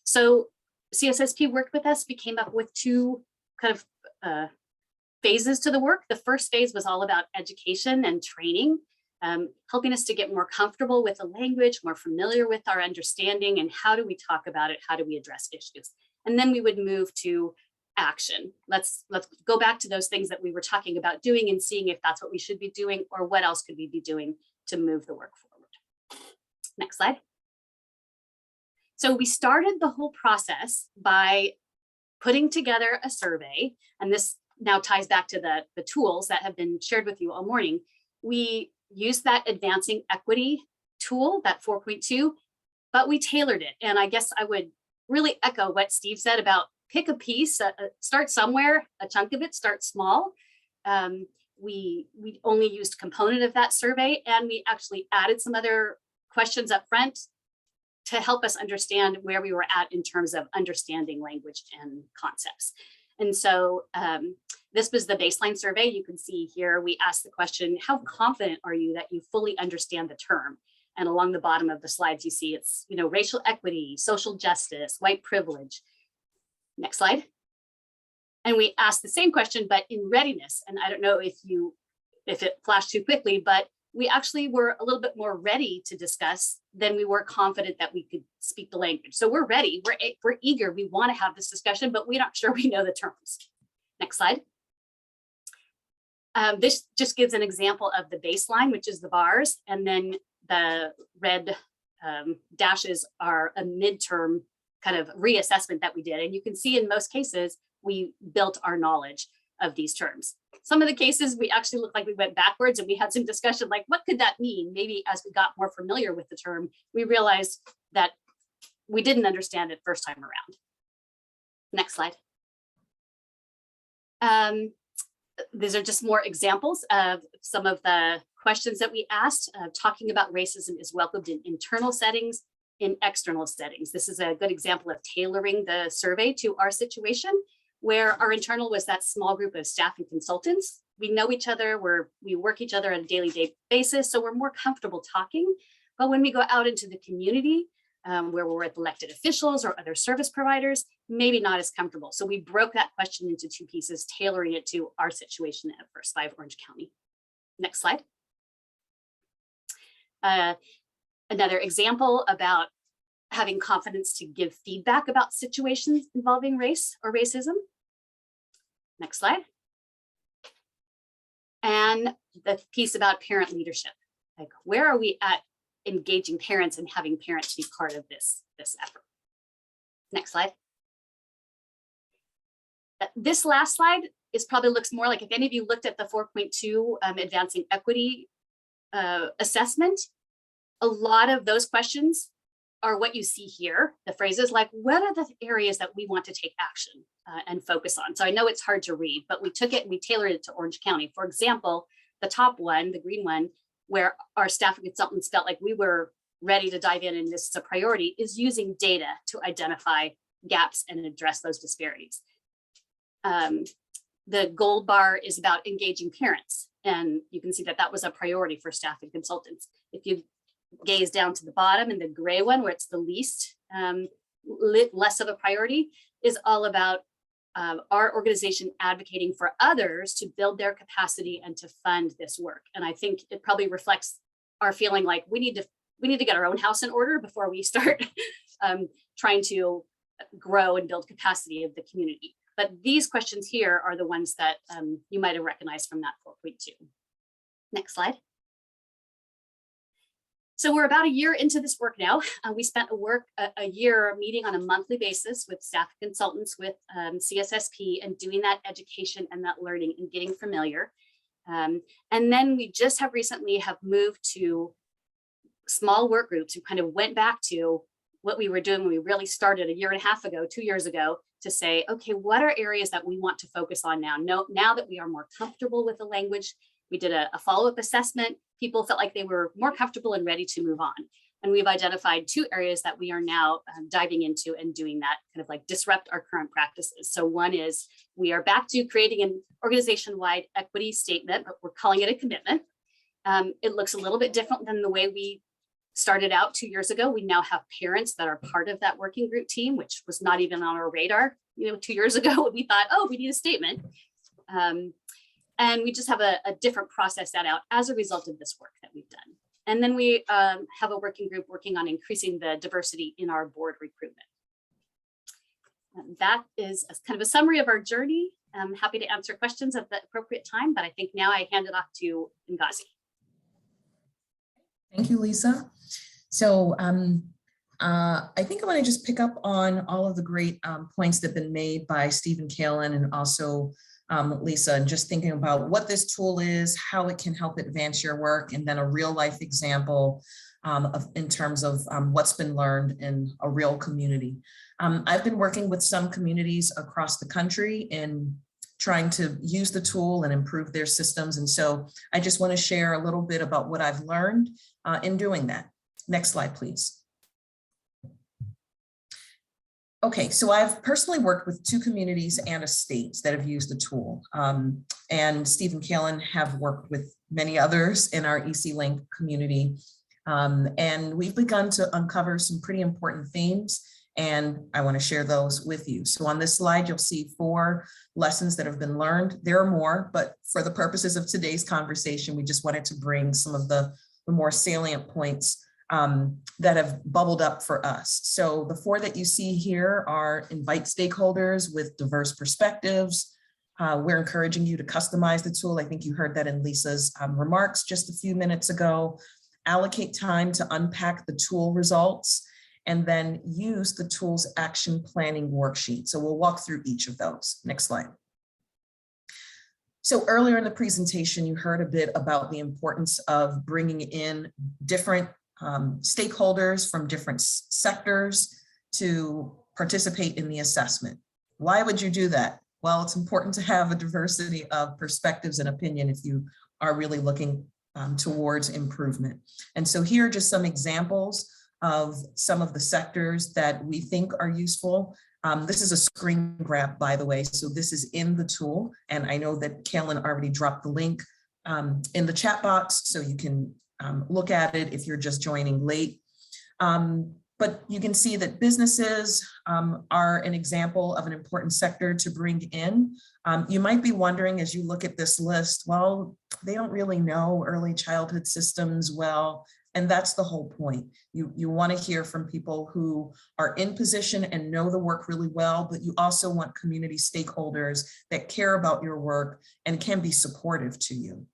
So CSSP worked with us. We came up with 2 kind of phases to the work. The first phase was all about education and training, helping us to get more comfortable with the language, more familiar with our understanding, and how do we talk about it? How do we address issues? And then we would move to action. Let's go back to those things that we were talking about doing and seeing if that's what we should be doing or what else could we be doing to move the work forward. Next slide. So we started the whole process by putting together a survey, and this now ties back to the tools that have been shared with you all morning. We used that advancing equity tool, that 4.2, but we tailored it. And I guess I would really echo what Steve said about pick a piece, start somewhere, a chunk of it, start small. We only used a component of that survey, and we actually added some other questions up front to help us understand where we were at in terms of understanding language and concepts. And so this was the baseline survey. You can see here, we asked the question, how confident are you that you fully understand the term? And along the bottom of the slides, you see it's, racial equity, social justice, white privilege. Next slide. And we asked the same question, but in readiness. And I don't know if it flashed too quickly, but we actually were a little bit more ready to discuss than we were confident that we could speak the language. So we're ready, we're eager, we want to have this discussion, but we're not sure we know the terms. Next slide. This just gives an example of the baseline, which is the bars, and then the red dashes are a midterm kind of reassessment that we did. And you can see in most cases, we built our knowledge of these terms. Some of the cases we actually looked like we went backwards, and we had some discussion like, what could that mean? Maybe as we got more familiar with the term, we realized that we didn't understand it first time around. Next slide. These are just more examples of some of the questions that we asked. Talking about racism is welcomed in internal settings, in external settings. This is a good example of tailoring the survey to our situation, where our internal was that small group of staff and consultants. We know each other, we work each other on a daily basis, so we're more comfortable talking. But when we go out into the community, where we're with elected officials or other service providers, maybe not as comfortable. So we broke that question into 2 pieces, tailoring it to our situation at First 5 Orange County. Next slide. Another example about having confidence to give feedback about situations involving race or racism. Next slide. And the piece about parent leadership. Like, where are we at engaging parents and having parents be part of this effort? Next slide. This last slide probably looks more like, if any of you looked at the 4.2 advancing equity assessment, a lot of those questions are what you see here. The phrases like, what are the areas that we want to take action and focus on? So I know it's hard to read, but we took it and we tailored it to Orange County. For example, the top one, the green one, where our staff and consultants felt like we were ready to dive in and this is a priority, is using data to identify gaps and address those disparities. The gold bar is about engaging parents. And you can see that that was a priority for staff and consultants. If you gaze down to the bottom, and the gray one, where it's the least, less of a priority, is all about our organization advocating for others to build their capacity and to fund this work. And I think it probably reflects our feeling like we need to get our own house in order before we start trying to grow and build capacity of the community. But these questions here are the ones that you might have recognized from that 4.2. Next slide. So we're about a year into this work now. We spent a year meeting on a monthly basis with staff consultants with CSSP and doing that education and that learning and getting familiar. And then we just have recently moved to small work groups who kind of went back to what we were doing when we really started 1.5 years ago, 2 years ago, to say, okay, what are areas that we want to focus on now? Now that we are more comfortable with the language, we did a follow-up assessment. People felt like they were more comfortable and ready to move on. And we've identified 2 areas that we are now diving into and doing that, kind of like disrupt our current practices. So one is we are back to creating an organization-wide equity statement, but we're calling it a commitment. It looks a little bit different than the way we started out 2 years ago. We now have parents that are part of that working group team, which was not even on our radar, 2 years ago when we thought, oh, we need a statement. And we just have a different process set out as a result of this work that we've done. And then we have a working group working on increasing the diversity in our board recruitment. And that is kind of a summary of our journey. I'm happy to answer questions at the appropriate time, but I think now I hand it off to Ngozi. Thank you, Lisa. So I think I want to just pick up on all of the great points that have been made by Stephen Kalin and also Lisa, and just thinking about what this tool is, how it can help advance your work, and then a real life example in terms of what's been learned in a real community. I've been working with some communities across the country in trying to use the tool and improve their systems. And so I just want to share a little bit about what I've learned in doing that. Next slide, please. Okay, so I've personally worked with 2 communities and a state that have used the tool. And Stephen Kalin have worked with many others in our EC Link community. And we've begun to uncover some pretty important themes, and I want to share those with you. So on this slide, you'll see 4 lessons that have been learned. There are more, but for the purposes of today's conversation, we just wanted to bring some of the more salient points that have bubbled up for us. So the 4 that you see here are invite stakeholders with diverse perspectives. We're encouraging you to customize the tool. I think you heard that in Lisa's remarks just a few minutes ago. Allocate time to unpack the tool results, and then use the tool's action planning worksheet. So we'll walk through each of those. Next slide. So earlier in the presentation, you heard a bit about the importance of bringing in different stakeholders from different sectors to participate in the assessment. Why would you do that? Well, it's important to have a diversity of perspectives and opinion if you are really looking towards improvement. And so here are just some examples of some of the sectors that we think are useful. This is a screen grab, by the way, so this is in the tool. And I know that Kalin already dropped the link in the chat box, so you can look at it if you're just joining late. But you can see that businesses are an example of an important sector to bring in. You might be wondering as you look at this list, well, they don't really know early childhood systems well. And that's the whole point. You want to hear from people who are in position and know the work really well, but you also want community stakeholders that care about your work and can be supportive to you.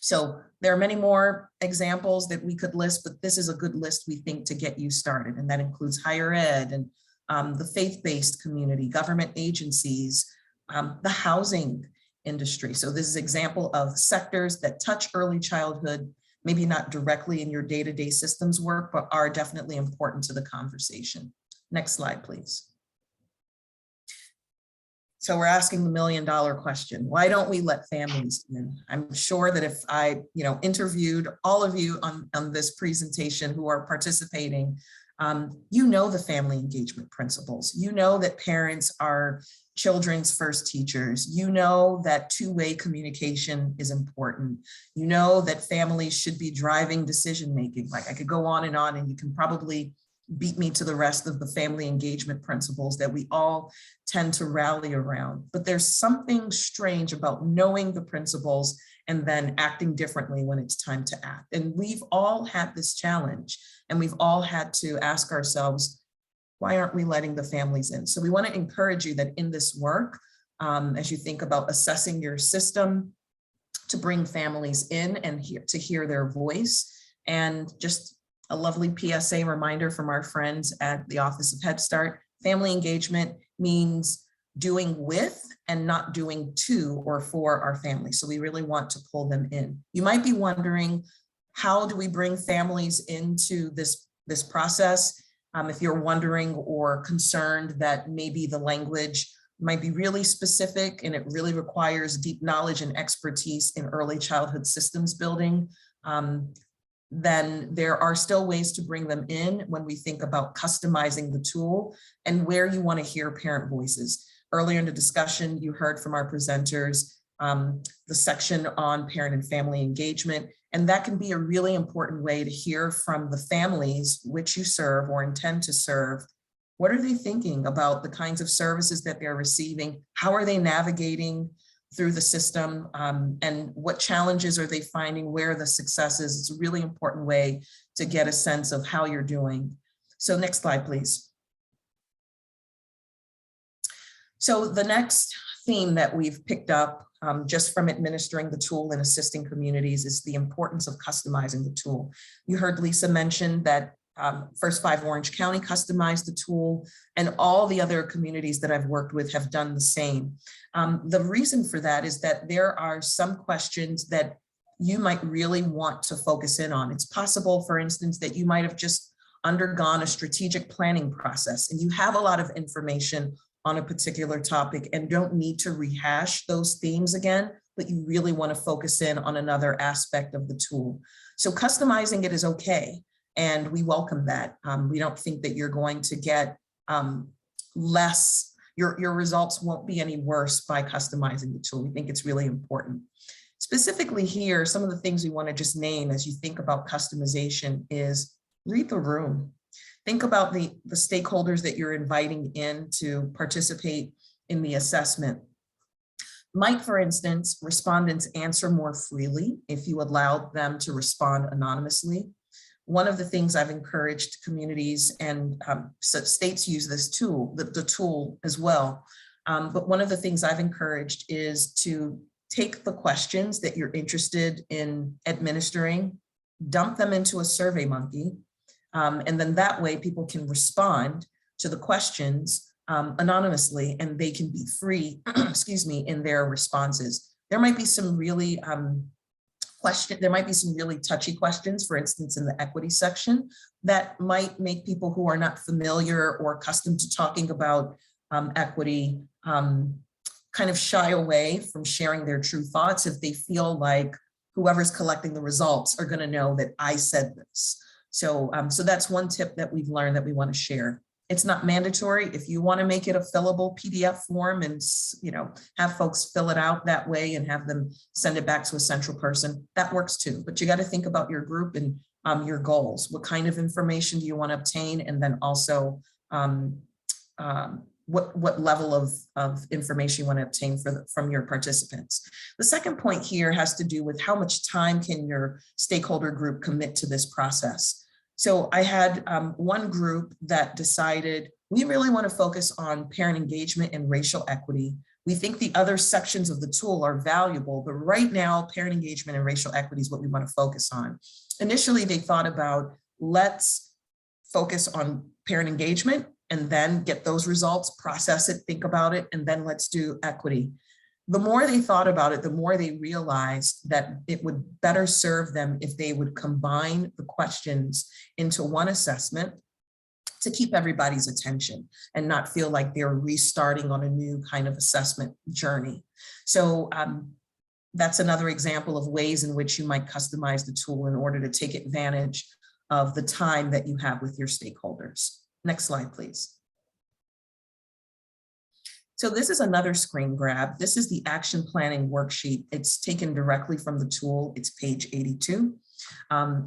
So there are many more examples that we could list, but this is a good list, we think, to get you started. And that includes higher ed and the faith-based community, government agencies, the housing industry. So this is an example of sectors that touch early childhood, maybe not directly in your day-to-day systems work, but are definitely important to the conversation. Next slide, please. So we're asking the $1 million question. Why don't we let families in? I'm sure that if I interviewed all of you on this presentation who are participating, you know the family engagement principles. You know that parents are children's first teachers. You know that two-way communication is important. You know that families should be driving decision-making. Like I could go on, and you can probably beat me to the rest of the family engagement principles that we all tend to rally around. But there's something strange about knowing the principles and then acting differently when it's time to act. And we've all had this challenge, and we've all had to ask ourselves, why aren't we letting the families in? So we want to encourage you that in this work, as you think about assessing your system, to bring families in and to hear their voice. And just a lovely PSA reminder from our friends at the Office of Head Start, family engagement means doing with and not doing to or for our families. So we really want to pull them in. You might be wondering, how do we bring families into this process? If you're wondering or concerned that maybe the language might be really specific and it really requires deep knowledge and expertise in early childhood systems building, then there are still ways to bring them in when we think about customizing the tool and where you want to hear parent voices. Earlier in the discussion, you heard from our presenters the section on parent and family engagement, and that can be a really important way to hear from the families which you serve or intend to serve. What are they thinking about the kinds of services that they're receiving? How are they navigating through the system, and what challenges are they finding? Where are the successes? It's a really important way to get a sense of how you're doing. So next slide, please. So the next theme that we've picked up just from administering the tool and assisting communities is the importance of customizing the tool. You heard Lisa mention that First 5 Orange County customized the tool, and all the other communities that I've worked with have done the same. The reason for that is that there are some questions that you might really want to focus in on. It's possible, for instance, that you might have just undergone a strategic planning process and you have a lot of information on a particular topic and don't need to rehash those themes again, but you really want to focus in on another aspect of the tool. So customizing it is okay, and we welcome that. We don't think that you're going to get less, your results won't be any worse by customizing the tool. We think it's really important. Specifically here, some of the things we want to just name as you think about customization is read the room. Think about the stakeholders that you're inviting in to participate in the assessment. Might, for instance, respondents answer more freely if you allow them to respond anonymously? One of the things I've encouraged communities, and states use this tool, the tool as well, but one of the things I've encouraged is to take the questions that you're interested in administering, dump them into a SurveyMonkey, and then that way people can respond to the questions anonymously, and they can be free, excuse me, in their responses. There might be some really there might be some really touchy questions, for instance, in the equity section, that might make people who are not familiar or accustomed to talking about equity kind of shy away from sharing their true thoughts if they feel like whoever's collecting the results are going to know that I said this. So, so that's one tip that we've learned that we want to share. It's not mandatory. If you want to make it a fillable PDF form and, you know, have folks fill it out that way and have them send it back to a central person, that works too. But you got to think about your group and your goals. What kind of information do you want to obtain? And then also what level of information you want to obtain from your participants. The second point here has to do with how much time can your stakeholder group commit to this process. So I had one group that decided we really want to focus on parent engagement and racial equity. We think the other sections of the tool are valuable, but right now parent engagement and racial equity is what we want to focus on. Initially, they thought about, let's focus on parent engagement and then get those results, process it, think about it, and then let's do equity. The more they thought about it, the more they realized that it would better serve them if they would combine the questions into one assessment to keep everybody's attention and not feel like they're restarting on a new kind of assessment journey. So that's another example of ways in which you might customize the tool in order to take advantage of the time that you have with your stakeholders. Next slide, please. So this is another screen grab. This is the action planning worksheet. It's taken directly from the tool. It's page 82.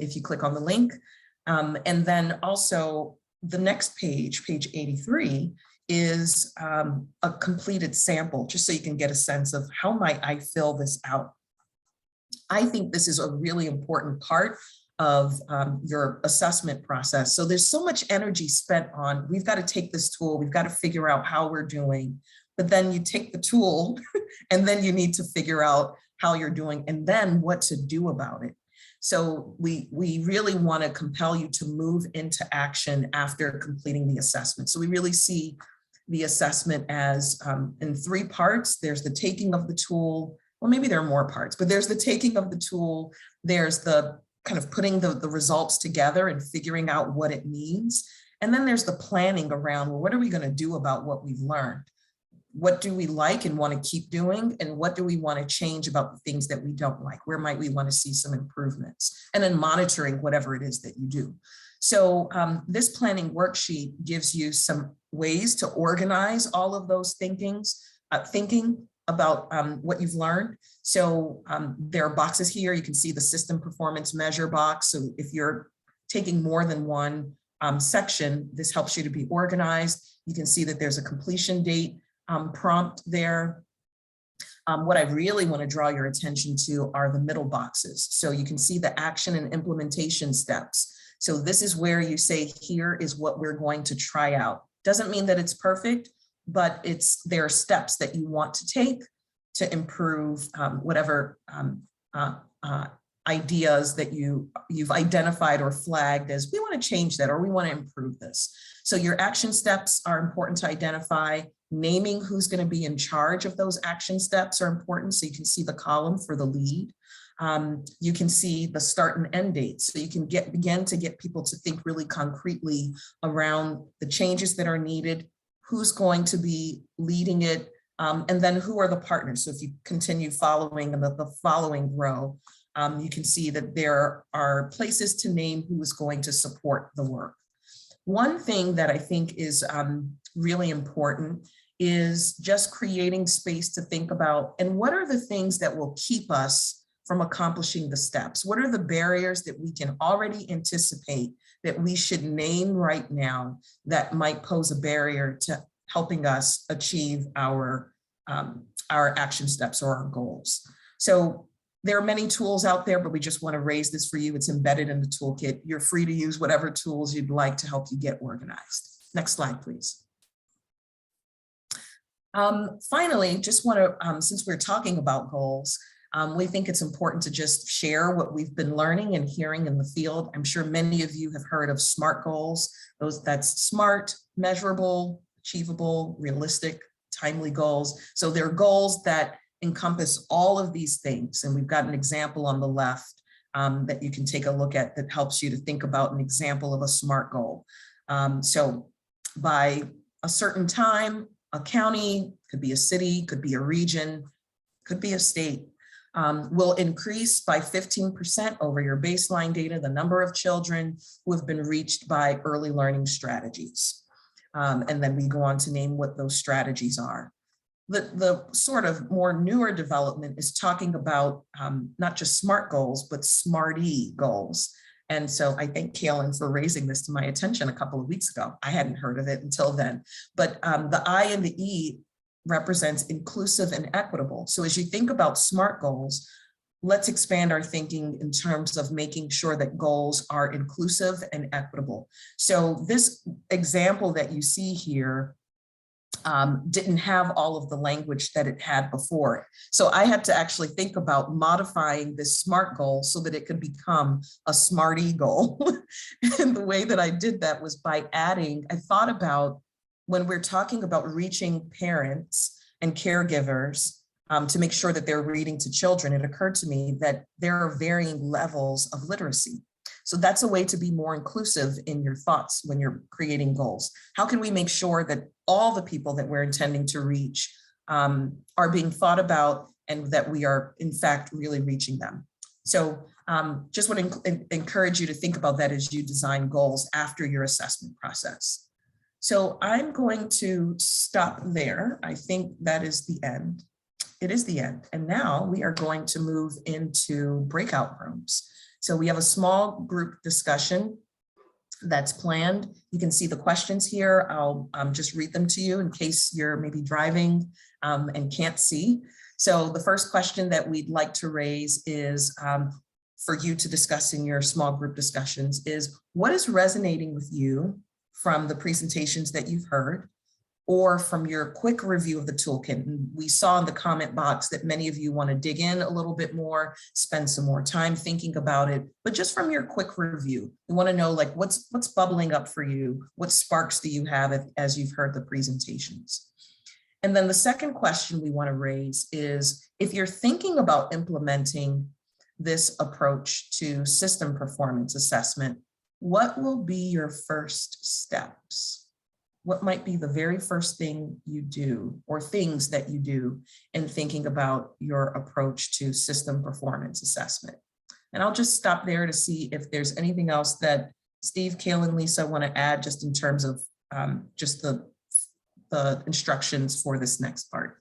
If you click on the link. And then also the next page, page 83, is a completed sample, just so you can get a sense of how might I fill this out. I think this is a really important part of your assessment process. So there's so much energy spent on, we've got to take this tool, we've got to figure out how we're doing. But then you take the tool and then you need to figure out how you're doing and then what to do about it. So we really want to compel you to move into action after completing the assessment. So we really see the assessment as in 3 parts. There's the taking of the tool. Well, maybe there are more parts, but there's the taking of the tool. There's the kind of putting the results together and figuring out what it means. And then there's the planning around, well, what are we going to do about what we've learned? What do we like and want to keep doing? And what do we want to change about the things that we don't like? Where might we want to see some improvements? And then monitoring whatever it is that you do. So this planning worksheet gives you some ways to organize all of those thinking about what you've learned. So there are boxes here. You can see the system performance measure box. So if you're taking more than one section, this helps you to be organized. You can see that there's a completion date prompt there. What I really want to draw your attention to are the middle boxes. So you can see the action and implementation steps. So this is where you say, here is what we're going to try out. Doesn't mean that it's perfect, but there are steps that you want to take to improve whatever ideas that you've identified or flagged as, we want to change that, or we want to improve this. So your action steps are important to identify. Naming who's going to be in charge of those action steps are important. So you can see the column for the lead. You can see the start and end dates. So you can begin to get people to think really concretely around the changes that are needed, who's going to be leading it, and then who are the partners. So if you continue following in the following row, you can see that there are places to name who is going to support the work. One thing that I think is really important is just creating space to think about, and what are the things that will keep us from accomplishing the steps? What are the barriers that we can already anticipate that we should name right now that might pose a barrier to helping us achieve our action steps or our goals? So there are many tools out there, but we just want to raise this for you. It's embedded in the toolkit. You're free to use whatever tools you'd like to help you get organized. Next slide, please. Finally, just want to, since we're talking about goals, we think it's important to just share what we've been learning and hearing in the field. I'm sure many of you have heard of SMART goals. That's SMART, measurable, achievable, realistic, timely goals. So they're goals that encompass all of these things. And we've got an example on the left that you can take a look at that helps you to think about an example of a SMART goal. So by a certain time, a county, could be a city, could be a region, could be a state, will increase by 15% over your baseline data, the number of children who have been reached by early learning strategies. And then we go on to name what those strategies are. The sort of more newer development is talking about not just SMART goals, but S.M.A.R.T.I.E goals. And so I thank Kaylin for raising this to my attention a couple of weeks ago. I hadn't heard of it until then, but the I and the E represents inclusive and equitable. So as you think about SMART goals, let's expand our thinking in terms of making sure that goals are inclusive and equitable. So this example that you see here didn't have all of the language that it had before. So I had to actually think about modifying this SMART goal so that it could become a S.M.A.R.T.I.E goal. And the way that I did that was by adding, I thought about when we're talking about reaching parents and caregivers to make sure that they're reading to children, it occurred to me that there are varying levels of literacy. So that's a way to be more inclusive in your thoughts when you're creating goals. How can we make sure that all the people that we're intending to reach are being thought about and that we are in fact really reaching them? So just want to encourage you to think about that as you design goals after your assessment process. So I'm going to stop there. I think that is the end. It is the end. And now we are going to move into breakout rooms. So we have a small group discussion that's planned. You can see the questions here. I'll just read them to you in case you're maybe driving and can't see. So the first question that we'd like to raise is for you to discuss in your small group discussions is, what is resonating with you from the presentations that you've heard? or from your quick review of the toolkit. And we saw in the comment box that many of you want to dig in a little bit more, spend some more time thinking about it, but just from your quick review, we want to know like what's bubbling up for you, what sparks do you have as you've heard the presentations. And then the second question we want to raise is, if you're thinking about implementing this approach to system performance assessment, what will be your first steps? What might be the very first thing you do or things that you do in thinking about your approach to system performance assessment? And I'll just stop there to see if there's anything else that Steve, Kaylin, Lisa want to add just in terms of just the instructions for this next part.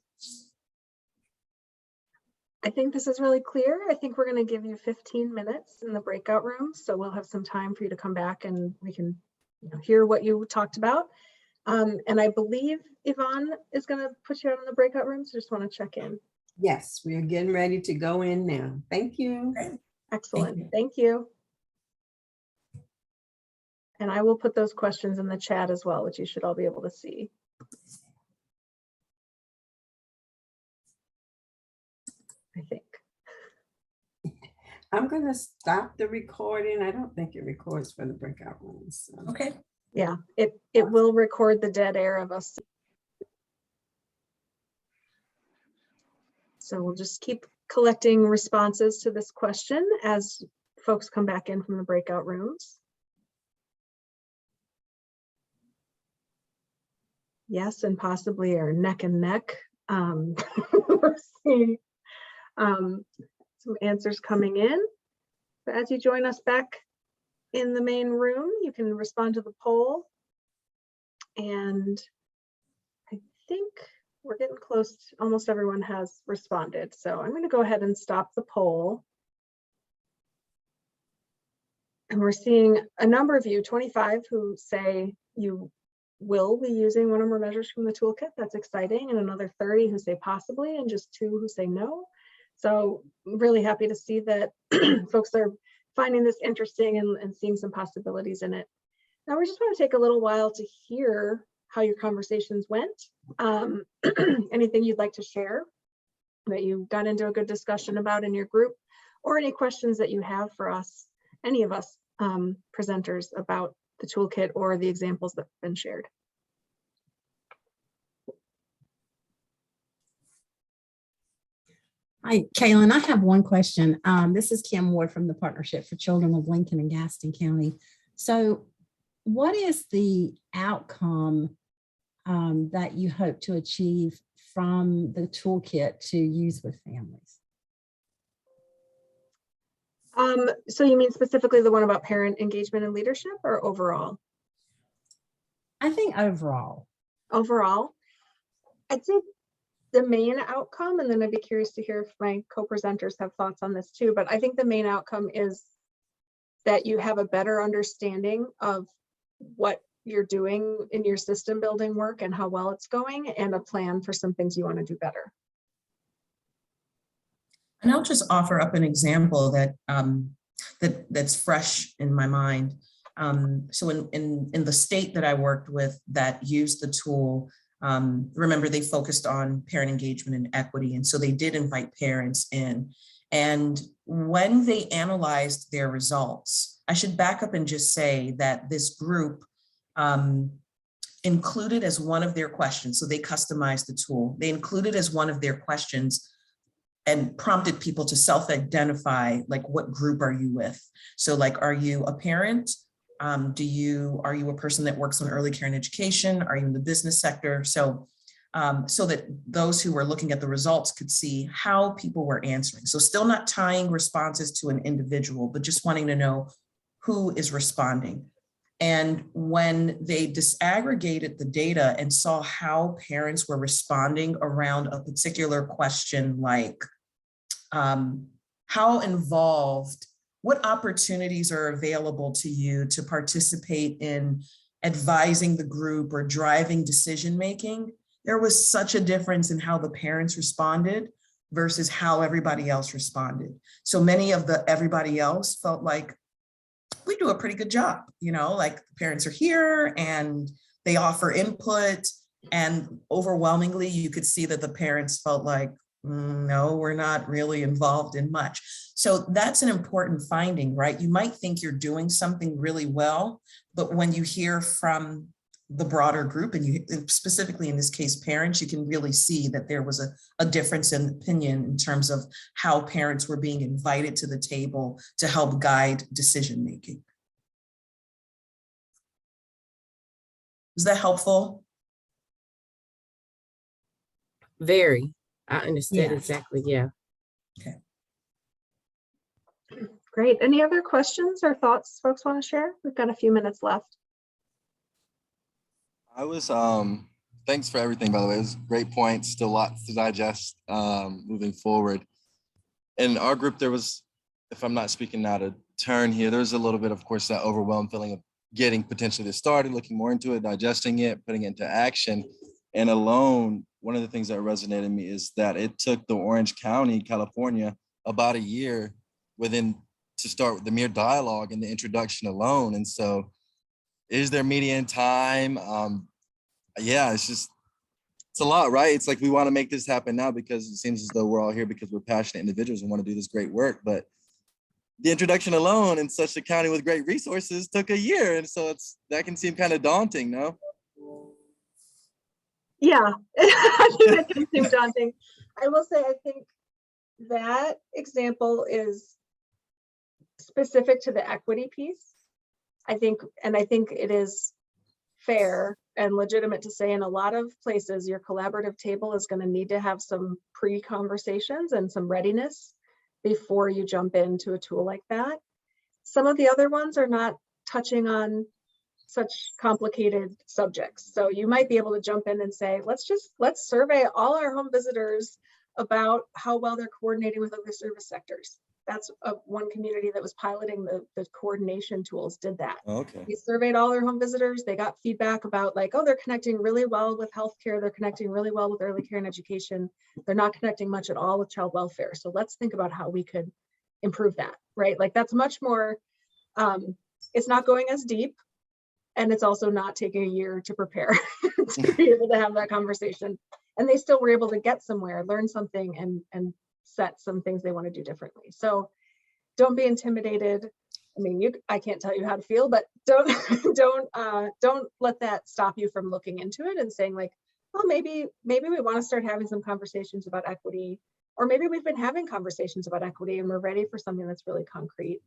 I think this is really clear. I think we're going to give you 15 minutes in the breakout room. So we'll have some time for you to come back and we can hear what you talked about. And I believe Yvonne is going to put you out in the breakout room. So just want to check in. Yes, we are getting ready to go in now. Thank you. Okay. Excellent. Thank you. And I will put those questions in the chat as well, which you should all be able to see. I think. I'm going to stop the recording. I don't think it records for the breakout rooms. So. Okay. Yeah, it will record the dead air of us. So we'll just keep collecting responses to this question as folks come back in from the breakout rooms. Yes, and possibly are neck and neck. We're seeing some answers coming in. So as you join us back in the main room, you can respond to the poll. And I think we're getting close. Almost everyone has responded. So I'm going to go ahead and stop the poll. And we're seeing a number of you, 25, who say you will be using one or more measures from the toolkit. That's exciting. And another 30 who say possibly, and just 2 who say no. So I'm really happy to see that folks are finding this interesting and seeing some possibilities in it. Now we just want to take a little while to hear how your conversations went. Anything you'd like to share that you got into a good discussion about in your group, or any questions that you have for us, any of us presenters about the toolkit or the examples that have been shared. Hi, Kaylin, I have one question. This is Kim Ward from the Partnership for Children of Lincoln and Gaston County. So what is the outcome that you hope to achieve from the toolkit to use with families? So you mean specifically the one about parent engagement and leadership, or overall? I think overall. Overall, I'd say the main outcome, and then I'd be curious to hear if my co-presenters have thoughts on this too, but I think the main outcome is that you have a better understanding of what you're doing in your system building work and how well it's going, and a plan for some things you want to do better. And I'll just offer up an example that that's fresh in my mind. So in the state that I worked with that used the tool, remember they focused on parent engagement and equity. And so they did invite parents in. And when they analyzed their results, I should back up and just say that this group included as one of their questions, so they customized the tool, they included as one of their questions and prompted people to self-identify, like, what group are you with? So like, are you a parent? Are you a person that works on early care and education? Are you in the business sector? So, so that those who were looking at the results could see how people were answering. So still not tying responses to an individual, but just wanting to know who is responding. And when they disaggregated the data and saw how parents were responding around a particular question, like how involved, what opportunities are available to you to participate in advising the group or driving decision-making, there was such a difference in how the parents responded versus how everybody else responded. So many of the everybody else felt like, we do a pretty good job, you know, like the parents are here and they offer input And overwhelmingly, you could see that the parents felt like, no, we're not really involved in much. So that's an important finding, right? You might think you're doing something really well, but when you hear from the broader group, and you specifically in this case, parents, you can really see that there was a difference in opinion in terms of how parents were being invited to the table to help guide decision-making. Is that helpful? Very. I understood Yeah. exactly. Yeah. Great. Any other questions or thoughts folks want to share? We've got a few minutes left. I was, thanks for everything, by the way. It was great points, still lots to digest moving forward. In our group, there was, if I'm not speaking out of turn here, there's a little bit, of course, that overwhelmed feeling of getting potentially this started, looking more into it, digesting it, putting it into action. And alone, one of the things that resonated with me is that it took the Orange County, California, about a year to start with the mere dialogue and the introduction alone. And so is there median time? Yeah, it's a lot, right? It's like we want to make this happen now because it seems as though we're all here because we're passionate individuals and want to do this great work. But the introduction alone in such a county with great resources took a year. And so that can seem kind of daunting, no? Yeah, I think that can seem daunting. I will say, I think that example is specific to the equity piece. I think it is fair and legitimate to say in a lot of places, your collaborative table is going to need to have some pre-conversations and some readiness before you jump into a tool like that. Some of the other ones are not touching on such complicated subjects. So you might be able to jump in and say, let's survey all our home visitors about how well they're coordinating with other service sectors. That's one community that was piloting the coordination tools did that. Okay. We surveyed all their home visitors. They got feedback about like, oh, they're connecting really well with healthcare. They're connecting really well with early care and education. They're not connecting much at all with child welfare. So let's think about how we could improve that, right? Like that's much more, it's not going as deep. And it's also not taking a year to prepare to be able to have that conversation. And they still were able to get somewhere, learn something and set some things they want to do differently. So don't be intimidated. I mean, I can't tell you how to feel, but don't let that stop you from looking into it and saying like, oh, maybe we want to start having some conversations about equity, or maybe we've been having conversations about equity and we're ready for something that's really concrete.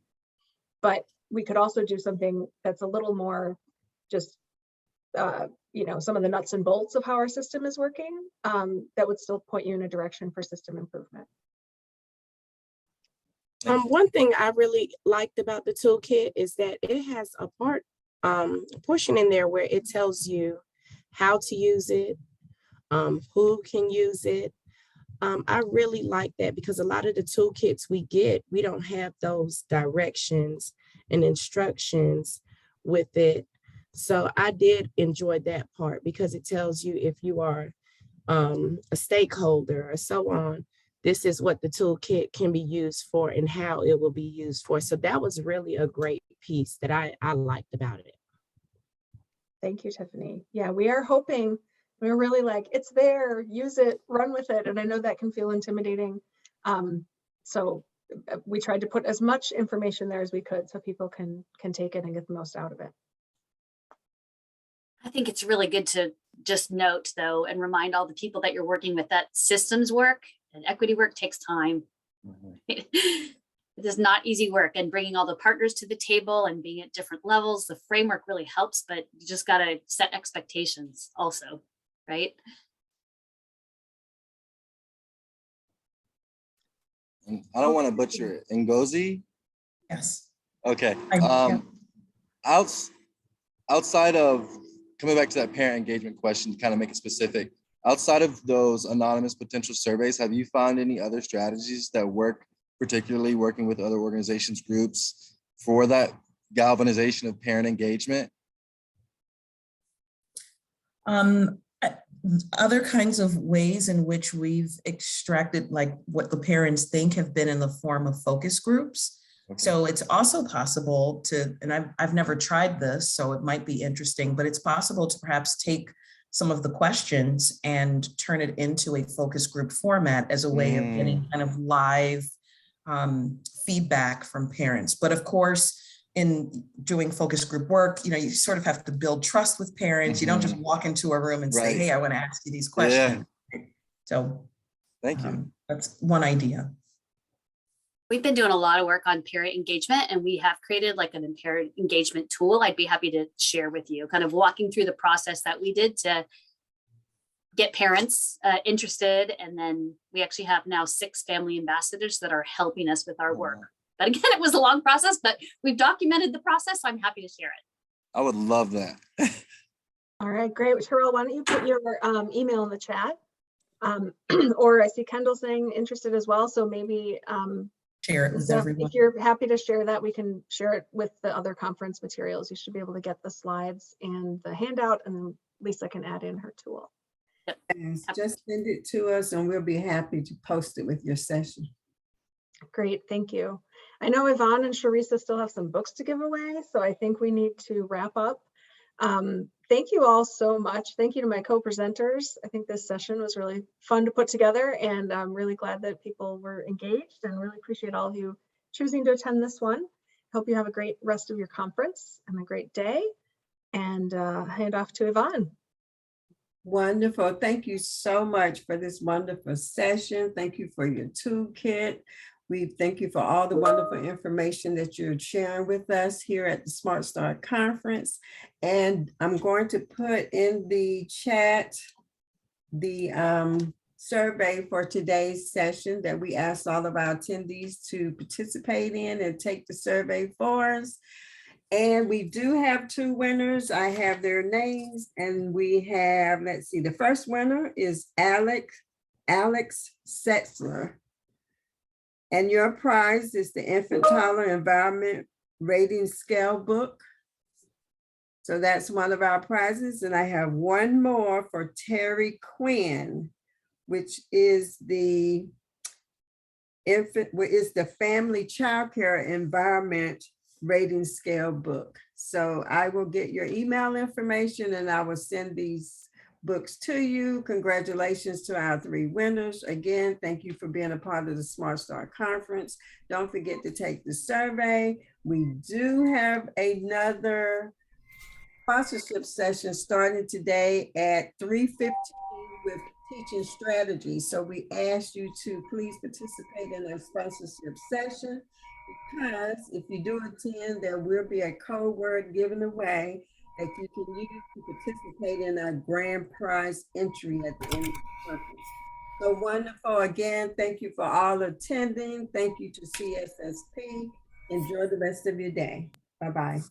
But we could also do something that's a little more just, some of the nuts and bolts of how our system is working, that would still point you in a direction for system improvement. One thing I really liked about the toolkit is that it has a portion in there where it tells you how to use it, who can use it. I really like that because a lot of the toolkits we get, we don't have those directions and instructions with it. So I did enjoy that part because it tells you if you are a stakeholder or so on, this is what the toolkit can be used for and how it will be used for. So that was really a great piece that I liked about it. Thank you, Tiffany. Yeah, we are hoping, we're really like, it's there, use it, run with it. And I know that can feel intimidating. So we tried to put as much information there as we could so people can take it and get the most out of it. I think it's really good to just note though, and remind all the people that you're working with that systems work and equity work takes time. It is not easy work, and bringing all the partners to the table and being at different levels, the framework really helps, but you just got to set expectations also, right? And I don't want to butcher it. Ngozi? Yes. Okay. Yeah. Outside of coming back to that parent engagement question, to kind of make it specific, outside of those anonymous potential surveys, have you found any other strategies that work, particularly working with other organizations, groups, for that galvanization of parent engagement? Other kinds of ways in which we've extracted like what the parents think have been in the form of focus groups. Okay. So it's also possible to, and I've never tried this, so it might be interesting, but it's possible to perhaps take some of the questions and turn it into a focus group format as a way of getting kind of live feedback from parents. But of course, in doing focus group work, you sort of have to build trust with parents. You don't just walk into a room and say, hey, I want to ask you these questions. So thank you. That's one idea. We've been doing a lot of work on parent engagement, and we have created like an parent engagement tool I'd be happy to share with you, kind of walking through the process that we did to get parents interested. And then we actually have now 6 family ambassadors that are helping us with our work. But again, it was a long process, but we've documented the process. So I'm happy to share it. I would love that. All right, great. Terrell, why don't you put your email in the chat? Or I see Kendall saying interested as well. So maybe share it with everyone. If you're happy to share that, we can share it with the other conference materials. You should be able to get the slides and the handout, and then Lisa can add in her tool. Yes, just send it to us and we'll be happy to post it with your session. Great, thank you. I know Yvonne and Charissa still have some books to give away, so I think we need to wrap up. Thank you all so much. Thank you to my co-presenters. I think this session was really fun to put together, and I'm really glad that people were engaged, and really appreciate all of you choosing to attend this one. Hope you have a great rest of your conference and a great day, and hand off to Yvonne. Wonderful. Thank you so much for this wonderful session. Thank you for your toolkit. We thank you for all the wonderful information that you're sharing with us here at the Smart Start Conference. And I'm going to put in the chat the survey for today's session that we asked all of our attendees to participate in and take the survey for us. And we do have 2 winners. I have their names, and we have, let's see, the first winner is Alex Setzler. And your prize is the Infant Toddler Environment Rating Scale book. So that's one of our prizes. And I have one more for Terry Quinn, which is the Family Childcare Environment Rating Scale book. So I will get your email information and I will send these books to you. Congratulations to our 3 winners. Again, thank you for being a part of the Smart Start Conference. Don't forget to take the survey. We do have another sponsorship session starting today at 3:15 with teaching strategy. So we ask you to please participate in our sponsorship session, because if you do attend, there will be a code word given away that you can use to participate in our grand prize entry at the end of the conference. So wonderful. Again, thank you for all attending. Thank you to CSSP. Enjoy the rest of your day. Bye-bye.